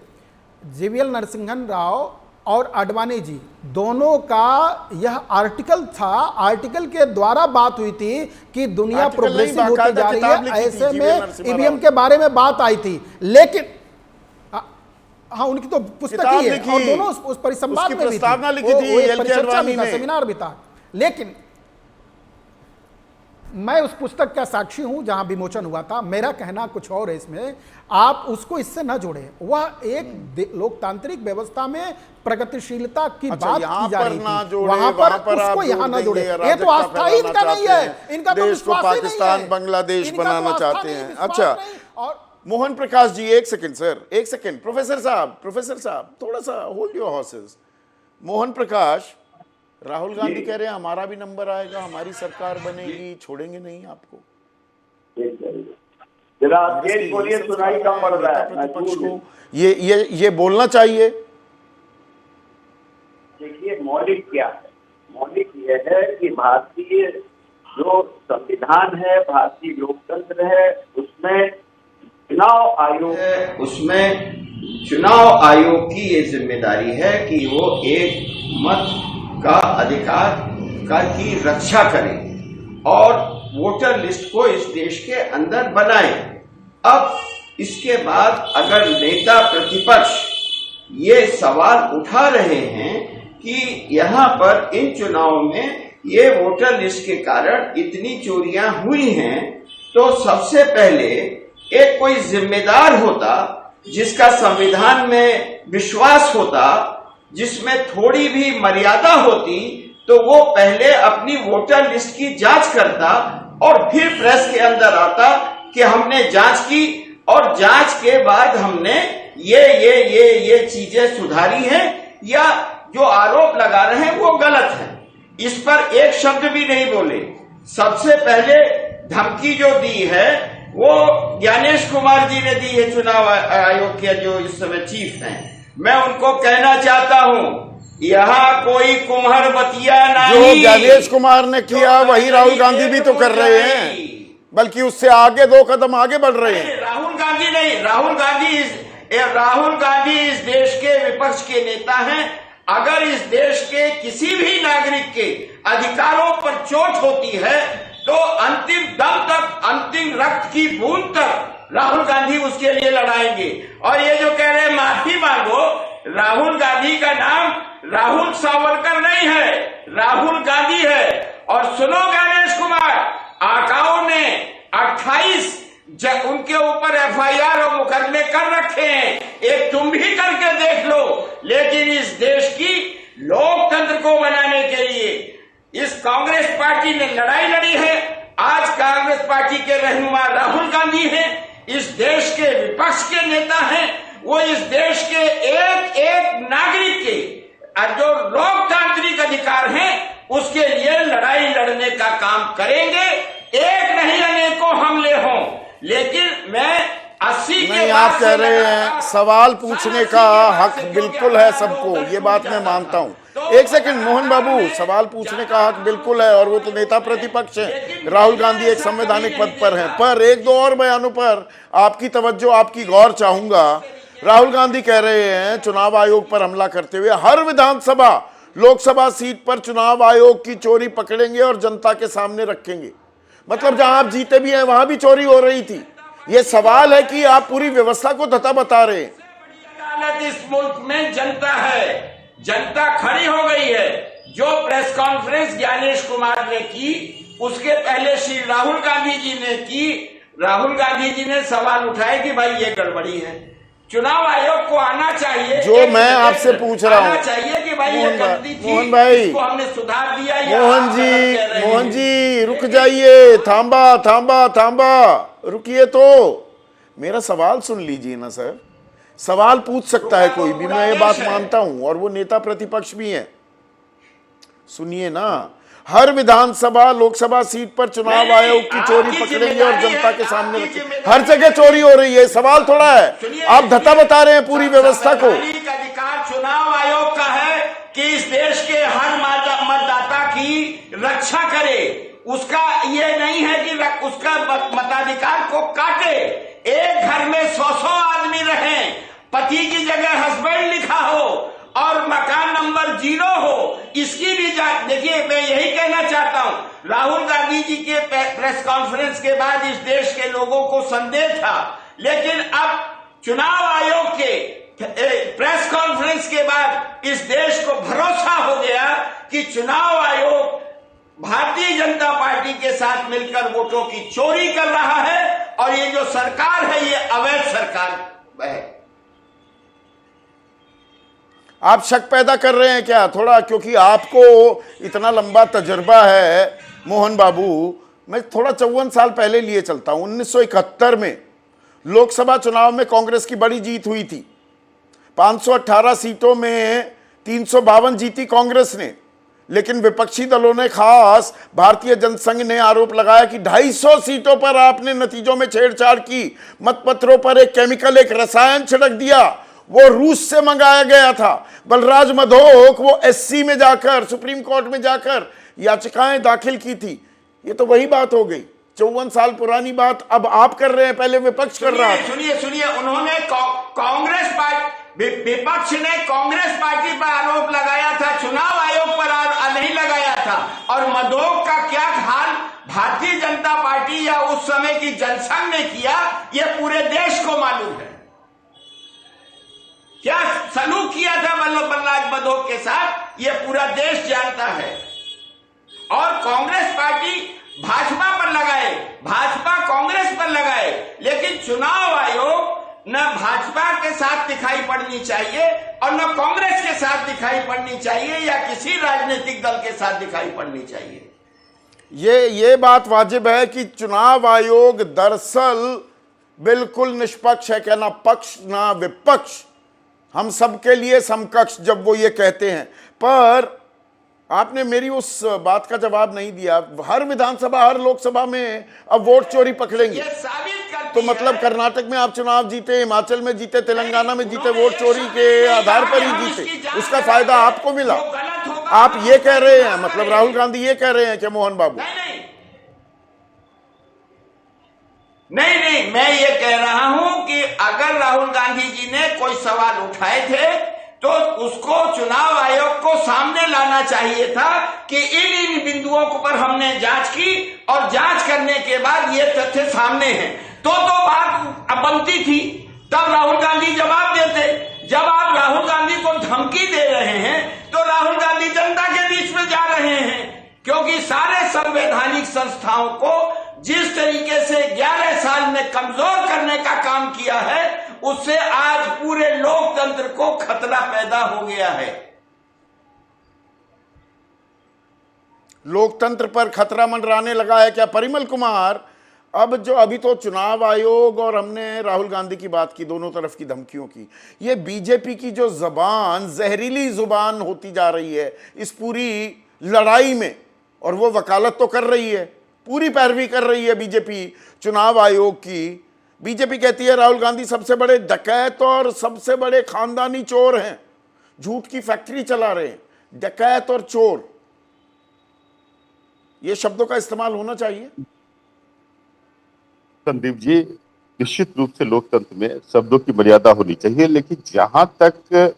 जीवीएल नरसिम्हन राव और आडवाणी जी दोनों का यह आर्टिकल था, आर्टिकल के द्वारा बात हुई थी कि दुनिया प्रोग्रेसिव होती जा रही है, ऐसे में ईवीएम के बारे में बात आई थी। लेकिन हाँ, उनकी तो पुस्तक ही है और दोनों उस परिसंवाद में भी प्रस्तावना लिखी थी, परिचर्चा भी था, सेमिनार भी था। लेकिन मैं उस पुस्तक का साक्षी हूं जहां विमोचन हुआ था। मेरा कहना कुछ और है इसमें, आप उसको इससे न जोड़े। वह एक लोकतांत्रिक व्यवस्था में प्रगतिशीलता की बात की जा रही थी, वहां पर उसको यहां न जोड़े। ये तो आस्था ही इनका नहीं है, इनका तो देश को पाकिस्तान बांग्लादेश बनाना चाहते हैं। अच्छा मोहन प्रकाश जी, एक सेकंड सर, एक सेकंड। प्रोफेसर साहब थोड़ा सा hold your horses. Mohan Prakash, Rahul Gandhi कह रहे हैं हमारा भी नंबर आएगा, हमारी सरकार बनेगी, छोड़ेंगे नहीं आपको। सुनाई कम पड़ रहा है प्रतिपक्ष को ये बोलना चाहिए। देखिए मौलिक क्या है, मौलिक ये है कि भारतीय जो संविधान है, भारतीय लोकतंत्र है, उसमें चुनाव आयोग की ये जिम्मेदारी है कि वो एक मत का अधिकार की रक्षा करे और वोटर लिस्ट को इस देश के अंदर बनाए। अब इसके बाद अगर नेता प्रतिपक्ष ये सवाल उठा रहे हैं कि यहाँ पर इन चुनावों में ये वोटर लिस्ट के कारण इतनी चोरियां हुई हैं, तो सबसे पहले एक कोई जिम्मेदार होता जिसका संविधान में विश्वास होता, जिसमें थोड़ी भी मर्यादा होती, तो वो पहले अपनी वोटर लिस्ट की जांच करता और फिर प्रेस के अंदर आता कि हमने जांच की और जांच के बाद हमने ये चीजें सुधारी हैं या जो आरोप लगा रहे हैं वो गलत है। इस पर एक शब्द भी नहीं बोले। सबसे पहले धमकी जो दी है वो ज्ञानेश कुमार जी ने दी है, चुनाव आयोग के जो इस समय चीफ हैं। मैं उनको कहना चाहता हूं, यहाँ कोई कुम्हर बतिया नहीं। जो ज्ञानेश कुमार ने किया वही राहुल गांधी भी तो कर रहे हैं, बल्कि उससे आगे 2 कदम आगे बढ़ रहे हैं। राहुल गांधी नहीं, राहुल गांधी इस देश के विपक्ष के नेता हैं। अगर इस देश के किसी भी नागरिक के अधिकारों पर चोट होती है तो अंतिम दम तक, अंतिम रक्त की बूंद तक राहुल गांधी उसके लिए लड़ाएंगे। और ये जो कह रहे माफी मांगो, राहुल गांधी का नाम राहुल सावरकर नहीं है, राहुल गांधी है। और सुनो गणेश कुमार, आकाओं ने 28 उनके ऊपर एफआईआर और मुकदमे कर रखे हैं, एक तुम भी करके देख लो। लेकिन इस देश की लोकतंत्र को बनाने के लिए इस कांग्रेस पार्टी ने लड़ाई लड़ी है। आज कांग्रेस पार्टी के रहनुमा राहुल गांधी हैं, इस देश के विपक्ष के नेता हैं। वो इस देश के एक एक नागरिक के जो लोकतांत्रिक अधिकार हैं उसके लिए लड़ाई लड़ने का काम करेंगे। एक नहीं अनेकों हमले हों, लेकिन मैं 80 नहीं, आप कह रहे हैं सवाल पूछने का हक बिल्कुल है सबको, ये बात मैं मानता हूं। एक सेकंड मोहन बाबू, सवाल पूछने का हक बिल्कुल है और वो तो नेता प्रतिपक्ष है। राहुल गांधी एक संवैधानिक पद पर हैं। पर 1-2 और बयानों पर आपकी तवज्जो, आपकी गौर चाहूंगा। राहुल गांधी कह रहे हैं चुनाव आयोग पर हमला करते हुए हर विधानसभा लोकसभा सीट पर चुनाव आयोग की चोरी पकड़ेंगे और जनता के सामने रखेंगे। मतलब जहां आप जीते भी हैं वहां भी चोरी हो रही थी। ये सवाल है कि आप पूरी व्यवस्था को धता बता रहे हैं। अदालत इस मुल्क में जनता है, जनता खड़ी हो गई है। जो प्रेस कॉन्फ्रेंस ज्ञानेश कुमार ने की उसके पहले श्री राहुल गांधी जी ने की। राहुल गांधी जी ने सवाल उठाए कि भाई ये गड़बड़ी है, चुनाव आयोग को आना चाहिए। जो मैं आपसे पूछ रहा हूं, आना चाहिए कि भाई ये गलती थी, मोहन भाई, इसको हमने सुधार दिया। मोहन जी रुक जाइए, थांबा, रुकिए। तो मेरा सवाल सुन लीजिए ना सर। सवाल पूछ सकता है कोई भी, मैं ये बात मानता हूं, और वो नेता प्रतिपक्ष भी हैं। सुनिए ना, हर विधानसभा लोकसभा सीट पर चुनाव आयोग की चोरी पकड़ेंगे और जनता के सामने रखेंगे। हर जगह चोरी हो रही है, सवाल थोड़ा है। आप धत्ता बता रहे हैं पूरी व्यवस्था को। अधिकार चुनाव आयोग का है कि इस देश के हर मतदाता की रक्षा करे। उसका ये नहीं है कि उसका मताधिकार को काटे। एक घर में 100 आदमी रहे, पति की जगह हस्बैंड लिखा हो और मकान नंबर 0 हो, इसकी भी जांच। देखिए, मैं यही कहना चाहता हूं, राहुल गांधी जी के प्रेस कॉन्फ्रेंस के बाद इस देश के लोगों को संदेह था, लेकिन अब चुनाव आयोग के प्रेस कॉन्फ्रेंस के बाद इस देश को भरोसा हो गया कि चुनाव आयोग भारतीय जनता पार्टी के साथ मिलकर वोटों की चोरी कर रहा है, और ये जो सरकार है ये अवैध सरकार है। आप शक पैदा कर रहे हैं क्या थोड़ा? क्योंकि आपको इतना लंबा तजर्बा है मोहन बाबू। मैं थोड़ा 54 साल पहले लिए चलता हूं। 1971 में लोकसभा चुनाव में कांग्रेस की बड़ी जीत हुई थी। 518 सीटों में 352 जीती कांग्रेस ने, लेकिन विपक्षी दलों ने, खास भारतीय जनसंघ ने आरोप लगाया कि 250 सीटों पर आपने नतीजों में छेड़छाड़ की। मतपत्रों पर एक केमिकल, एक रसायन छिड़क दिया, वो रूस से मंगाया गया था। बलराज मधोक वो एससी में जाकर, सुप्रीम कोर्ट में जाकर याचिकाएं दाखिल की थी। ये तो वही बात हो गई, 54 साल पुरानी बात अब आप कर रहे हैं, पहले विपक्ष कर रहा था। सुनिए, उन्होंने कांग्रेस पार्टी, विपक्ष ने कांग्रेस पार्टी पर आरोप लगाया था, चुनाव आयोग पर नहीं लगाया था। और मधोक का क्या हाल भारतीय जनता पार्टी या उस समय की जनसंघ ने किया, ये पूरे देश को मालूम है। क्या सलूक किया था बलराज मधोक के साथ, ये पूरा देश जानता है। और कांग्रेस पार्टी भाजपा पर लगाए, भाजपा कांग्रेस पर लगाए, लेकिन चुनाव आयोग न भाजपा के साथ दिखाई पड़नी चाहिए और न कांग्रेस के साथ दिखाई पड़नी चाहिए या किसी राजनीतिक दल के साथ दिखाई पड़नी चाहिए। ये बात वाजिब है कि चुनाव आयोग दरअसल बिल्कुल निष्पक्ष है, क्या ना पक्ष ना विपक्ष, हम सबके लिए समकक्ष, जब वो ये कहते हैं। पर आपने मेरी उस बात का जवाब नहीं दिया। हर विधानसभा, हर लोकसभा में अब वोट चोरी पकड़ेंगे, तो मतलब कर्नाटक में आप चुनाव जीते, हिमाचल में जीते, तेलंगाना में जीते, वोट चोरी के आधार पर ही जीते, उसका फायदा आपको मिला। आप ये कह रहे हैं, मतलब राहुल गांधी ये कह रहे हैं कि मोहन बाबू? नहीं, मैं ये कह रहा हूं कि अगर राहुल गांधी जी ने कोई सवाल उठाए थे तो उसको चुनाव आयोग को सामने लाना चाहिए था कि इन बिंदुओं पर हमने जांच की और जांच करने के बाद ये तथ्य सामने हैं, तो बात बनती थी, तब राहुल गांधी जवाब देते। जब आप राहुल गांधी को धमकी दे रहे हैं तो राहुल गांधी जनता के बीच में जा रहे हैं, क्योंकि सारे संवैधानिक संस्थाओं को जिस तरीके से 11 साल में कमजोर करने का काम किया है, उससे आज पूरे लोकतंत्र को खतरा पैदा हो गया है। लोकतंत्र पर खतरा मंडराने लगा है क्या? परिमल कुमार, अब जो अभी तो चुनाव आयोग और हमने राहुल गांधी की बात की, दोनों तरफ की धमकियों की, ये बीजेपी की जो जबान, जहरीली जुबान होती जा रही है इस पूरी लड़ाई में, और वो वकालत तो कर रही है, पूरी पैरवी कर रही है बीजेपी चुनाव आयोग की। बीजेपी कहती है राहुल गांधी सबसे बड़े डकैत और सबसे बड़े खानदानी चोर हैं, झूठ की फैक्ट्री चला रहे हैं। डकैत और चोर, ये शब्दों का इस्तेमाल होना चाहिए। संदीप जी, निश्चित रूप से लोकतंत्र में शब्दों की मर्यादा होनी चाहिए, लेकिन जहां तक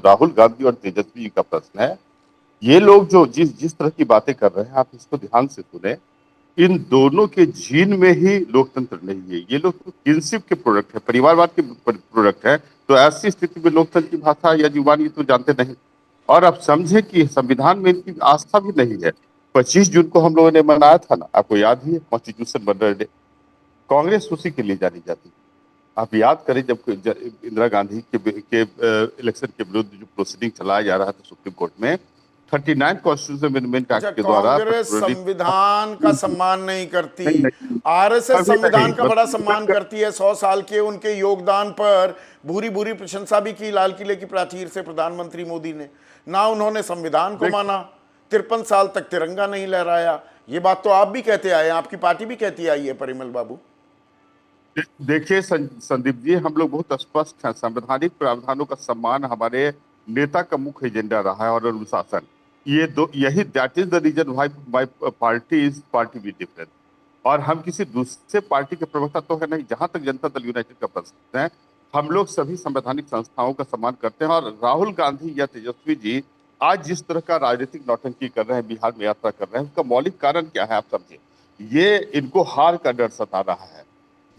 राहुल गांधी और तेजस्वी जी का प्रश्न है, ये लोग जो जिस तरह की बातें कर रहे हैं, आप इसको ध्यान से सुने। इन दोनों के जीन में ही लोकतंत्र नहीं है। ये लोग किनशिप के प्रोडक्ट है, परिवारवाद के प्रोडक्ट है। तो ऐसी स्थिति में लोकतंत्र की भाषा या जुबान ये तो जानते नहीं। और अब समझे कि संविधान में इनकी आस्था भी नहीं है। 25 जून को हम लोगों ने मनाया था ना, आपको याद ही है, कॉन्स्टिट्यूशन बनर डे। कांग्रेस उसी के लिए जानी जाती है। आप याद करें जब इंदिरा गांधी के इलेक्शन के विरुद्ध जो प्रोसीडिंग चलाया जा रहा था सुप्रीम कोर्ट में, 39 कॉन्स्टिट्यूशन अमेंडमेंट अच्छा, एक्ट के द्वारा कांग्रेस संविधान का सम्मान नहीं करती, आरएसएस संविधान का बड़ा सम्मान करती है। 100 साल के उनके योगदान पर भूरी भूरी प्रशंसा भी की लाल किले की प्राचीर से प्रधानमंत्री मोदी ने। ना उन्होंने संविधान को माना, 53 साल तक तिरंगा नहीं लहराया। ये बात तो आप भी कहते आए हैं, आपकी पार्टी भी कहती आई है परिमल बाबू। देखिए संदीप जी, हम लोग बहुत स्पष्ट हैं, संवैधानिक प्रावधानों का सम्मान हमारे नेता का मुख्य एजेंडा रहा है और अनुशासन। यही that is the reason why party is party be different. और हम किसी दूसरे पार्टी के प्रवक्ता तो है नहीं। जहां तक जनता दल यूनाइटेड का प्रश्न है, हम लोग सभी संवैधानिक संस्थाओं का सम्मान करते हैं। और राहुल गांधी या तेजस्वी जी आज जिस तरह का राजनीतिक नौटंकी कर रहे हैं, बिहार में यात्रा कर रहे हैं, उसका मौलिक कारण क्या है आप समझे। ये इनको हार का डर सता रहा है।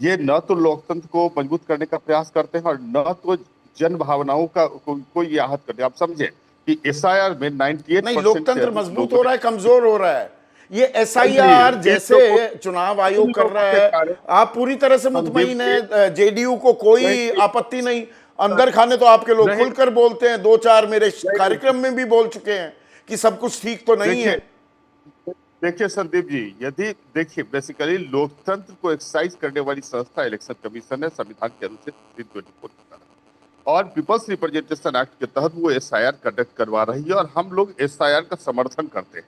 ये न तो लोकतंत्र को मजबूत करने का प्रयास करते हैं और न तो जन भावनाओं का कोई ये आहत करते हैं। आप समझे कि एसआईआर में 98% नहीं, लोकतंत्र मजबूत हो रहा है, कमजोर हो रहा है। ये एसआईआर जैसे चुनाव आयोग कर रहा है, आप पूरी तरह से मुतमईन है। जेडीयू को कोई आपत्ति नहीं, अंदर खाने तो आपके लोग खुलकर बोलते हैं। 2-4 मेरे कार्यक्रम में भी बोल चुके हैं कि सब कुछ ठीक तो नहीं है। देखिए संदीप जी, यदि देखिए बेसिकली लोकतंत्र को एक्सरसाइज करने वाली संस्था इलेक्शन कमीशन है, संविधान के अनुच्छेद 324 और पीपल्स रिप्रेजेंटेशन एक्ट के तहत वो एसआईआर कंडक्ट करवा रही है और हम लोग एसआईआर का समर्थन करते हैं।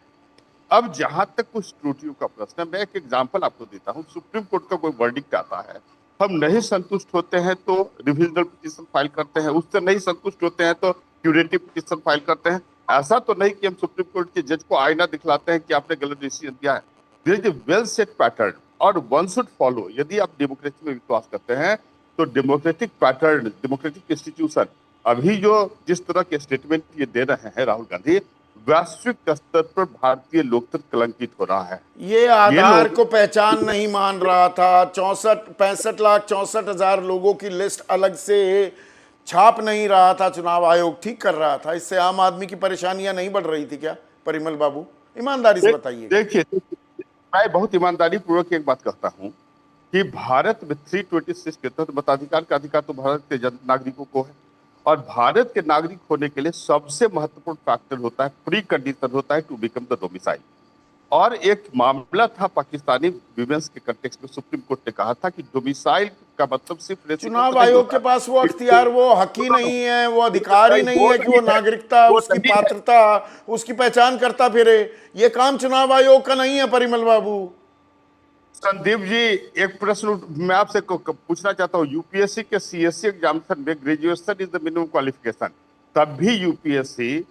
अब जहां तक कुछ त्रुटियों का प्रश्न है, मैं एक एग्जांपल आपको देता हूं। सुप्रीम कोर्ट का कोई वर्डिक्ट आता है, हम नहीं संतुष्ट होते हैं तो रिविजनल पिटीशन फाइल करते हैं, उससे नहीं संतुष्ट होते हैं तो क्यूरेटिव पिटीशन फाइल करते हैं। ऐसा तो नहीं कि हम सुप्रीम कोर्ट के जज को आईना दिखलाते हैं कि आपने गलत डिसीजन दिया है। There is a well set pattern और वन शुड फॉलो। यदि आप डेमोक्रेसी में विश्वास करते हैं तो डेमोक्रेटिक पैटर्न, डेमोक्रेटिक इंस्टीट्यूशन, अभी जो जिस तरह के स्टेटमेंट ये दे रहे हैं राहुल गांधी, वैश्विक स्तर पर भारतीय लोकतंत्र कलंकित हो रहा है। ये आधार को पहचान नहीं मान रहा था। 65,64,64,000 लोगों की लिस्ट अलग से छाप नहीं रहा था, चुनाव आयोग ठीक कर रहा था। इससे आम आदमी की परेशानियां नहीं बढ़ रही थी क्या परिमल बाबू? ईमानदारी से बताइए। देखिए, मैं बहुत ईमानदारी पूर्वक एक बात कहता हूं कि भारत में 326 के तहत मताधिकार का अधिकार तो भारत के नागरिकों को है और भारत के नागरिक होने के लिए सबसे महत्वपूर्ण फैक्टर होता है, प्री कंडीशन होता है टू बिकम द डोमिसाइल। और एक मामला था पाकिस्तानी विमेंस के कंटेक्स्ट में, सुप्रीम कोर्ट ने कहा था कि डोमिसाइल का मतलब सिर्फ चुनाव आयोग के पास वो अख्तियार, वो हक ही नहीं है, वो अधिकार ही नहीं है कि वो नागरिकता, उसकी पात्रता, उसकी पहचान करता फिरे। ये काम चुनाव आयोग का नहीं है परिमल बाबू। संदीप जी, एक प्रश्न मैं आपसे पूछना चाहता हूँ। यूपीएससी के सीएससी एग्जामिनेशन में graduation is the minimum qualification, तब भी यूपीएससी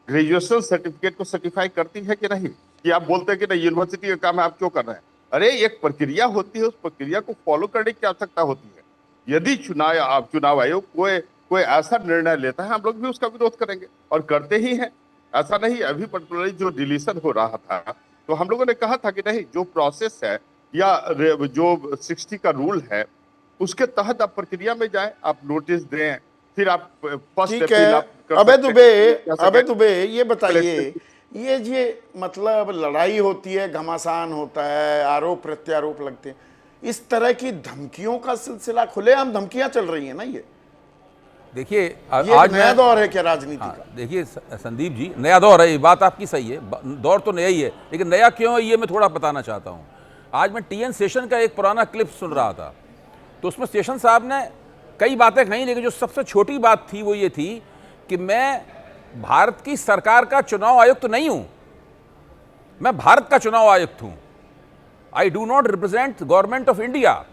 ग्रेजुएशन सर्टिफिकेट को सर्टिफाई करती है कि नहीं? कि आप बोलते हैं कि नहीं यूनिवर्सिटी का काम है, आप क्यों कर रहे हैं? अरे एक प्रक्रिया होती है, उस प्रक्रिया को फॉलो करने की आवश्यकता होती है। यदि चुनाव आयोग कोई ऐसा निर्णय लेता है, हम लोग भी उसका विरोध करेंगे और करते ही हैं। ऐसा नहीं, अभी पर्टिकुलरली जो डिलीशन हो रहा था तो हम लोगों ने कहा था कि नहीं, जो प्रोसेस है या जो 60 का रूल है उसके तहत आप प्रक्रिया में जाएं, आप नोटिस दें, फिर आप फर्स्ट ठीक है। अबे दुबे ये बताइए, ये मतलब लड़ाई होती है, घमासान होता है, आरोप प्रत्यारोप लगते हैं, इस तरह की धमकियों का सिलसिला, खुलेआम धमकियां चल रही है ना। ये देखिए आज नया दौर है क्या राजनीति का? देखिए संदीप जी, नया दौर है, ये बात आपकी सही है, दौर तो नया ही है, लेकिन नया क्यों है ये मैं थोड़ा बताना चाहता हूँ। आज मैं टीएन सेशन का एक पुराना क्लिप सुन रहा था, तो उसमें सेशन साहब ने कई बातें कही, लेकिन जो सबसे छोटी बात थी वो ये थी कि मैं भारत की सरकार का चुनाव आयुक्त नहीं हूं, मैं भारत का चुनाव आयुक्त हूं। I do not represent government of India,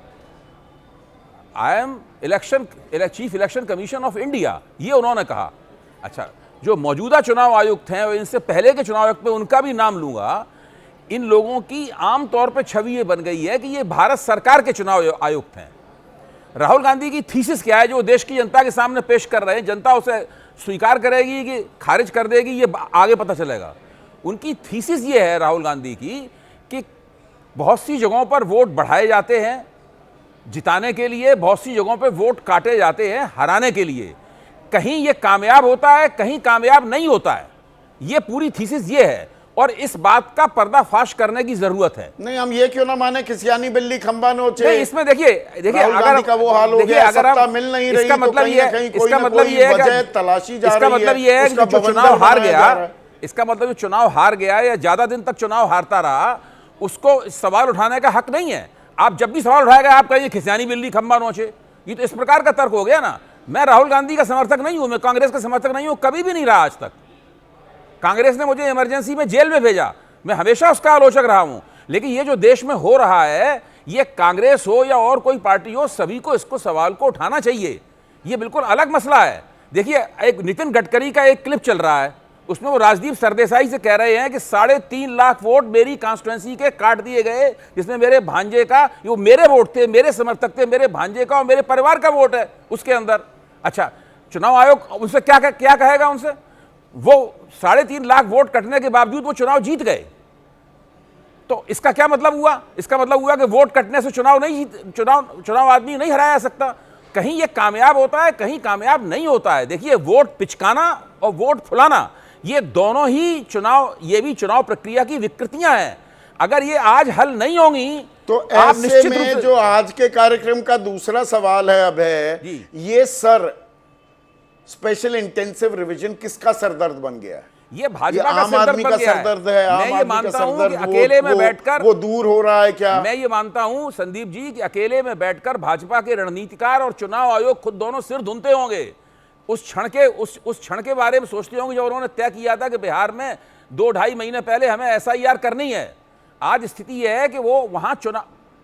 I am chief election commission of India, ये उन्होंने कहा। अच्छा, जो मौजूदा चुनाव आयुक्त हैं और इनसे पहले के चुनाव आयुक्त में उनका भी नाम लूंगा, इन लोगों की आमतौर पर छवि ये बन गई है कि ये भारत सरकार के चुनाव आयुक्त हैं। राहुल गांधी की थीसिस क्या है जो देश की जनता के सामने पेश कर रहे हैं? जनता उसे स्वीकार करेगी कि खारिज कर देगी, ये आगे पता चलेगा। उनकी थीसिस ये है राहुल गांधी की कि बहुत सी जगहों पर वोट बढ़ाए जाते हैं जिताने के लिए, बहुत सी जगहों पर वोट काटे जाते हैं हराने के लिए। कहीं ये कामयाब होता है, कहीं कामयाब नहीं होता है। ये पूरी थीसिस ये है। और इस बात का पर्दाफाश करने की जरूरत है। नहीं, हम ये क्यों ना माने खिसियानी बिल्ली खंबा नोचे। नहीं, इसमें देखिए राहुल गांधी का वो हाल हो देखिए, गया, अगर हम सत्ता मिल नहीं रही इसका तो मतलब कहीं ये ना कहीं कोई इसका ना मतलब कोई ये है वजह कि तलाशी जा इसका रही मतलब ये है कि उसका जो बवंडर चुनाव हार बनाया जा रहा गया, है। इसका मतलब जो चुनाव हार गया या ज्यादा दिन तक चुनाव हारता रहा, उसको सवाल उठाने का हक नहीं है। आप जब भी सवाल उठाएगा आप कहेंगे खिसियानी बिल्ली खंबा नोचे, ये तो इस प्रकार का तर्क हो गया ना। मैं राहुल गांधी का समर्थक नहीं हूं, मैं कांग्रेस का समर्थक नहीं हूं, कभी भी नहीं रहा आज तक। कांग्रेस ने मुझे इमरजेंसी में जेल में भेजा, मैं हमेशा उसका आलोचक रहा हूं। लेकिन ये जो देश में हो रहा है, ये कांग्रेस हो या और कोई पार्टी हो, सभी को इसको सवाल को उठाना चाहिए। ये बिल्कुल अलग मसला है। देखिए, एक नितिन गडकरी का एक क्लिप चल रहा है, उसमें वो राजदीप सरदेसाई से कह रहे हैं कि 3.5 लाख वोट मेरी कॉन्स्टिट्यूएंसी के काट दिए गए, जिसमें मेरे भांजे का, वो मेरे वोट थे, मेरे समर्थक थे, मेरे भांजे का और मेरे परिवार का वोट है उसके अंदर। अच्छा, चुनाव आयोग उनसे क्या कहेगा? उनसे वो 3.5 लाख वोट कटने के बावजूद वो चुनाव जीत गए, तो इसका क्या मतलब हुआ? इसका मतलब हुआ कि वोट कटने से चुनाव आदमी नहीं हराया जा सकता। कहीं ये कामयाब होता है, कहीं कामयाब नहीं होता है। देखिए, वोट पिचकाना और वोट फुलाना, ये दोनों ही ये भी चुनाव प्रक्रिया की विकृतियां हैं। अगर ये आज हल नहीं होंगी तो आप ऐसे निश्चित रूप में से जो आज के कार्यक्रम का दूसरा सवाल है अब है, जी। ये स्पेशल इंटेंसिव रिवीजन किसका सरदर्द बन गया है? ये भाजपा का आम सरदर्द आदमी बन का गया सरदर्द है। आम मैं ये आदमी का मानता हूं कि सरदर्द अकेले में बैठकर वो दूर हो रहा है क्या? मैं ये मानता हूं संदीप जी कि अकेले में बैठकर भाजपा के रणनीतिकार और चुनाव आयोग खुद दोनों सिर धुनते होंगे। उस क्षण के बारे में सोचते होंगे जब उन्होंने तय किया था कि बिहार में 2-2.5 महीने पहले हमें SIR करनी है। आज स्थिति यह है कि वो वहां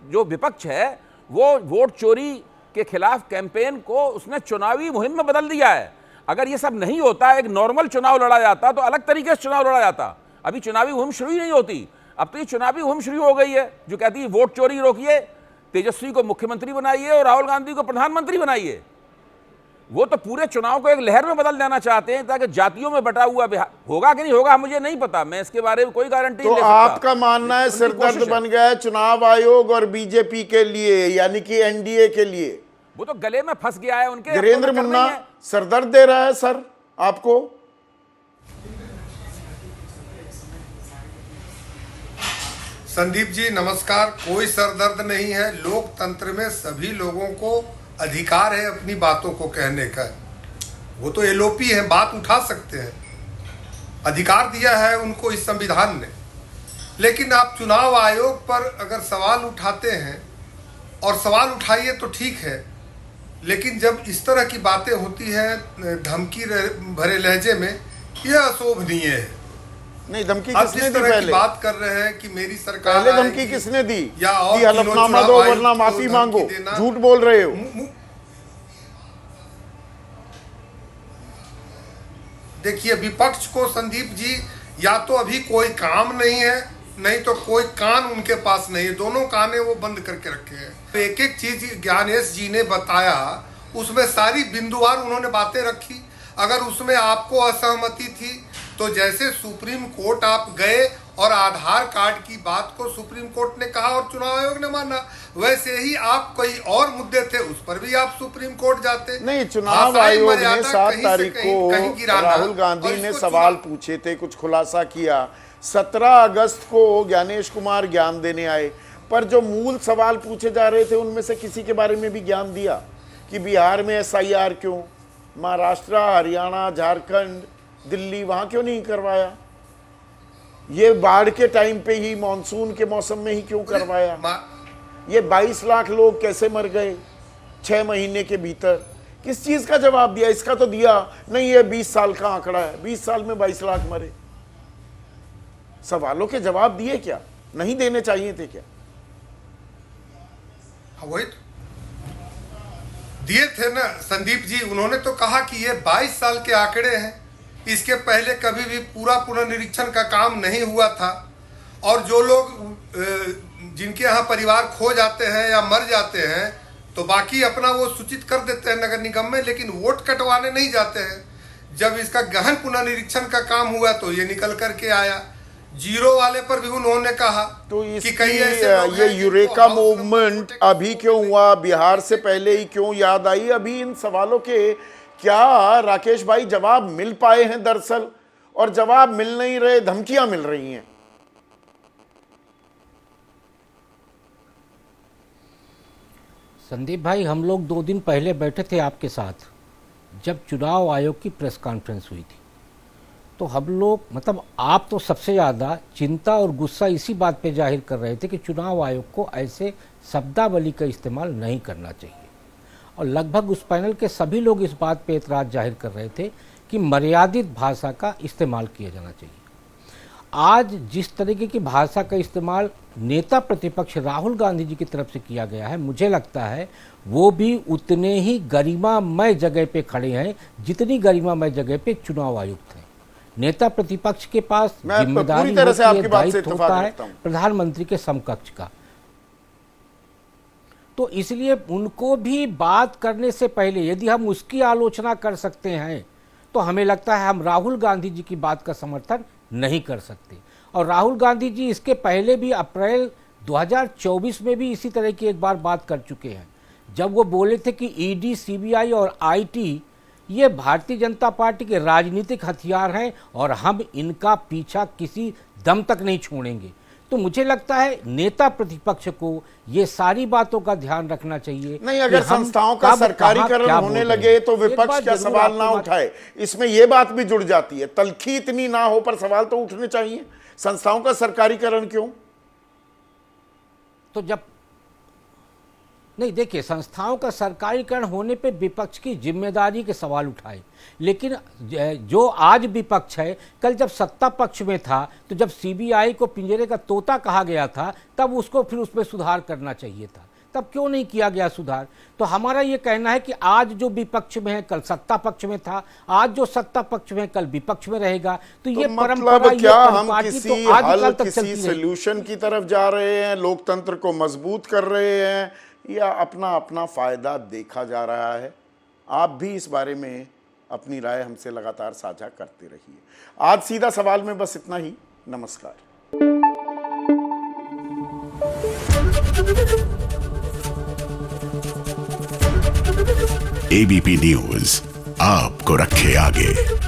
जो विपक्ष है वो वोट चोरी के खिलाफ कैंपेन को उसने चुनावी मुहिम में बदल दिया है। अगर ये सब नहीं होता, एक नॉर्मल चुनाव लड़ा जाता तो अलग तरीके से चुनाव लड़ा जाता। अभी चुनावी मुहिम शुरू ही नहीं होती। अब तो ये चुनावी मुहिम शुरू हो गई है जो कहती है वोट चोरी रोकिए, तेजस्वी को मुख्यमंत्री बनाइए और राहुल गांधी को प्रधानमंत्री बनाइए। वो तो पूरे चुनाव को एक लहर में बदल देना चाहते हैं ताकि जातियों में बटा हुआ बिहार होगा कि नहीं होगा मुझे नहीं पता, मैं इसके बारे में कोई गारंटी नहीं ले सकता। आपका मानना है सिरदर्द बन गया है चुनाव आयोग और बीजेपी के लिए, यानी कि NDA के लिए? वो तो गले में फंस गया है उनके। वीरेंद्र मुन्ना सरदर्द दे रहा है सर आपको? संदीप जी नमस्कार। कोई सरदर्द नहीं है। लोकतंत्र में सभी लोगों को अधिकार है अपनी बातों को कहने का। वो तो LOP है, बात उठा सकते हैं, अधिकार दिया है उनको इस संविधान ने। लेकिन आप चुनाव आयोग पर अगर सवाल उठाते हैं, और सवाल उठाइए तो ठीक है, लेकिन जब इस तरह की बातें होती हैं धमकी भरे लहजे में, यह अशोभनीय है। नहीं, धमकी आप किसने जिस दी? तरह की पहले बात कर रहे हैं कि मेरी सरकार पहले धमकी आएगी किसने दी या और कि हलफनामा दो वरना माफी मांगो? झूठ बोल रहे हो। देखिए, विपक्ष को संदीप जी या तो अभी कोई काम नहीं है, नहीं तो कोई कान उनके पास नहीं है। दोनों काने वो बंद करके रखे हैं। एक एक चीज ज्ञानेश जी ने बताया, उसमें सारी बिंदुवार उन्होंने बातें रखी। अगर उसमें आपको असहमति थी तो जैसे सुप्रीम कोर्ट आप गए और आधार कार्ड की बात को सुप्रीम कोर्ट ने कहा और चुनाव आयोग ने माना, वैसे ही आप कोई और मुद्दे थे उस पर भी आप सुप्रीम कोर्ट जाते। नहीं, चुनाव आयोग ने 7 तारीख को राहुल गांधी ने सवाल पूछे थे, कुछ खुलासा किया। 17 अगस्त को ज्ञानेश कुमार ज्ञान देने आए, पर जो मूल सवाल पूछे जा रहे थे उनमें से किसी के बारे में भी ज्ञान दिया कि बिहार में SIR क्यों, महाराष्ट्र, हरियाणा, झारखंड, दिल्ली वहां क्यों नहीं करवाया, ये बाढ़ के टाइम पे ही, मॉनसून के मौसम में ही क्यों करवाया, ये 22 लाख लोग कैसे मर गए 6 महीने के भीतर, किस चीज का जवाब दिया? इसका तो दिया नहीं, ये 20 साल का आंकड़ा है, 20 साल में 22 लाख मरे। सवालों के जवाब दिए क्या? नहीं देने चाहिए थे क्या? वही दिए थे ना संदीप जी। उन्होंने तो कहा कि ये 22 साल के आंकड़े हैं, इसके पहले कभी भी पूरा पुनर्निरीक्षण का काम नहीं हुआ था। और जो लोग जिनके यहाँ परिवार खो जाते हैं या मर जाते हैं तो बाकी अपना वो सूचित कर देते हैं नगर निगम में, लेकिन वोट कटवाने नहीं जाते हैं। जब इसका गहन पुनर्निरीक्षण का काम हुआ तो ये निकल करके आया। जीरो वाले पर भी उन्होंने कहा तो कि कई ऐसे लोग ये हैं यूरेका जिनको हाउस मूवमेंट अभी क्यों हुआ, बिहार से पहले ही क्यों याद आई? अभी इन सवालों के क्या राकेश भाई जवाब मिल पाए हैं दरअसल? और जवाब मिल नहीं रहे, धमकियां मिल रही हैं। संदीप भाई, हम लोग 2 दिन पहले बैठे थे आपके साथ जब चुनाव आयोग की प्रेस कॉन्फ्रेंस हुई थी, तो हम लोग मतलब आप तो सबसे ज़्यादा चिंता और गुस्सा इसी बात पे जाहिर कर रहे थे कि चुनाव आयोग को ऐसे शब्दावली का इस्तेमाल नहीं करना चाहिए, और लगभग उस पैनल के सभी लोग इस बात पे एतराज़ जाहिर कर रहे थे कि मर्यादित भाषा का इस्तेमाल किया जाना चाहिए। आज जिस तरीके की भाषा का इस्तेमाल नेता प्रतिपक्ष राहुल गांधी जी की तरफ से किया गया है, मुझे लगता है वो भी उतने ही गरिमामय जगह पे खड़े हैं जितनी गरिमामय जगह पे चुनाव आयुक्त हैं। नेता प्रतिपक्ष के पास जिम्मेदारी पूरी तरह से होती है, आपकी बात से दायित्व इत्तेफाक होता है रखता हूं। प्रधानमंत्री के समकक्ष का, तो इसलिए उनको भी बात करने से पहले यदि हम उसकी आलोचना कर सकते हैं तो हमें लगता है हम राहुल गांधी जी की बात का समर्थन नहीं कर सकते। और राहुल गांधी जी इसके पहले भी अप्रैल 2024 में भी इसी तरह की एक बार बात कर चुके हैं, जब वो बोले थे कि ईडी, सीबीआई और आईटी ये भारतीय जनता पार्टी के राजनीतिक हथियार हैं और हम इनका पीछा किसी दम तक नहीं छोड़ेंगे। तो मुझे लगता है नेता प्रतिपक्ष को ये सारी बातों का ध्यान रखना चाहिए। नहीं, अगर संस्थाओं का सरकारीकरण होने लगे तो विपक्ष क्या सवाल ना उठाए, इसमें यह बात भी जुड़ जाती है। तलखी इतनी ना हो पर सवाल तो उठने चाहिए। संस्थाओं का सरकारीकरण क्यों? तो जब नहीं, देखिए, संस्थाओं का सरकारीकरण होने पे विपक्ष की जिम्मेदारी के सवाल उठाए, लेकिन जो आज विपक्ष है, कल जब सत्ता पक्ष में था तो जब सीबीआई को पिंजरे का तोता कहा गया था तब उसको फिर उसमें सुधार करना चाहिए था, तब क्यों नहीं किया गया सुधार? तो हमारा ये कहना है कि आज जो विपक्ष में है कल सत्ता पक्ष में था, आज जो सत्ता पक्ष में कल विपक्ष में रहेगा। तो ये परंपरा, मतलब क्या हम परिपाटी किसी तो आज हल, कल तक किसी चलती रही। सॉल्यूशन की तरफ जा रहे हैं, लोकतंत्र को मजबूत कर रहे हैं, या अपना अपना फायदा देखा जा रहा है? आप भी इस बारे में अपनी राय हमसे लगातार साझा करते रहिए। आज सीधा सवाल में बस इतना ही। नमस्कार। एबीपी न्यूज आपको रखे आगे।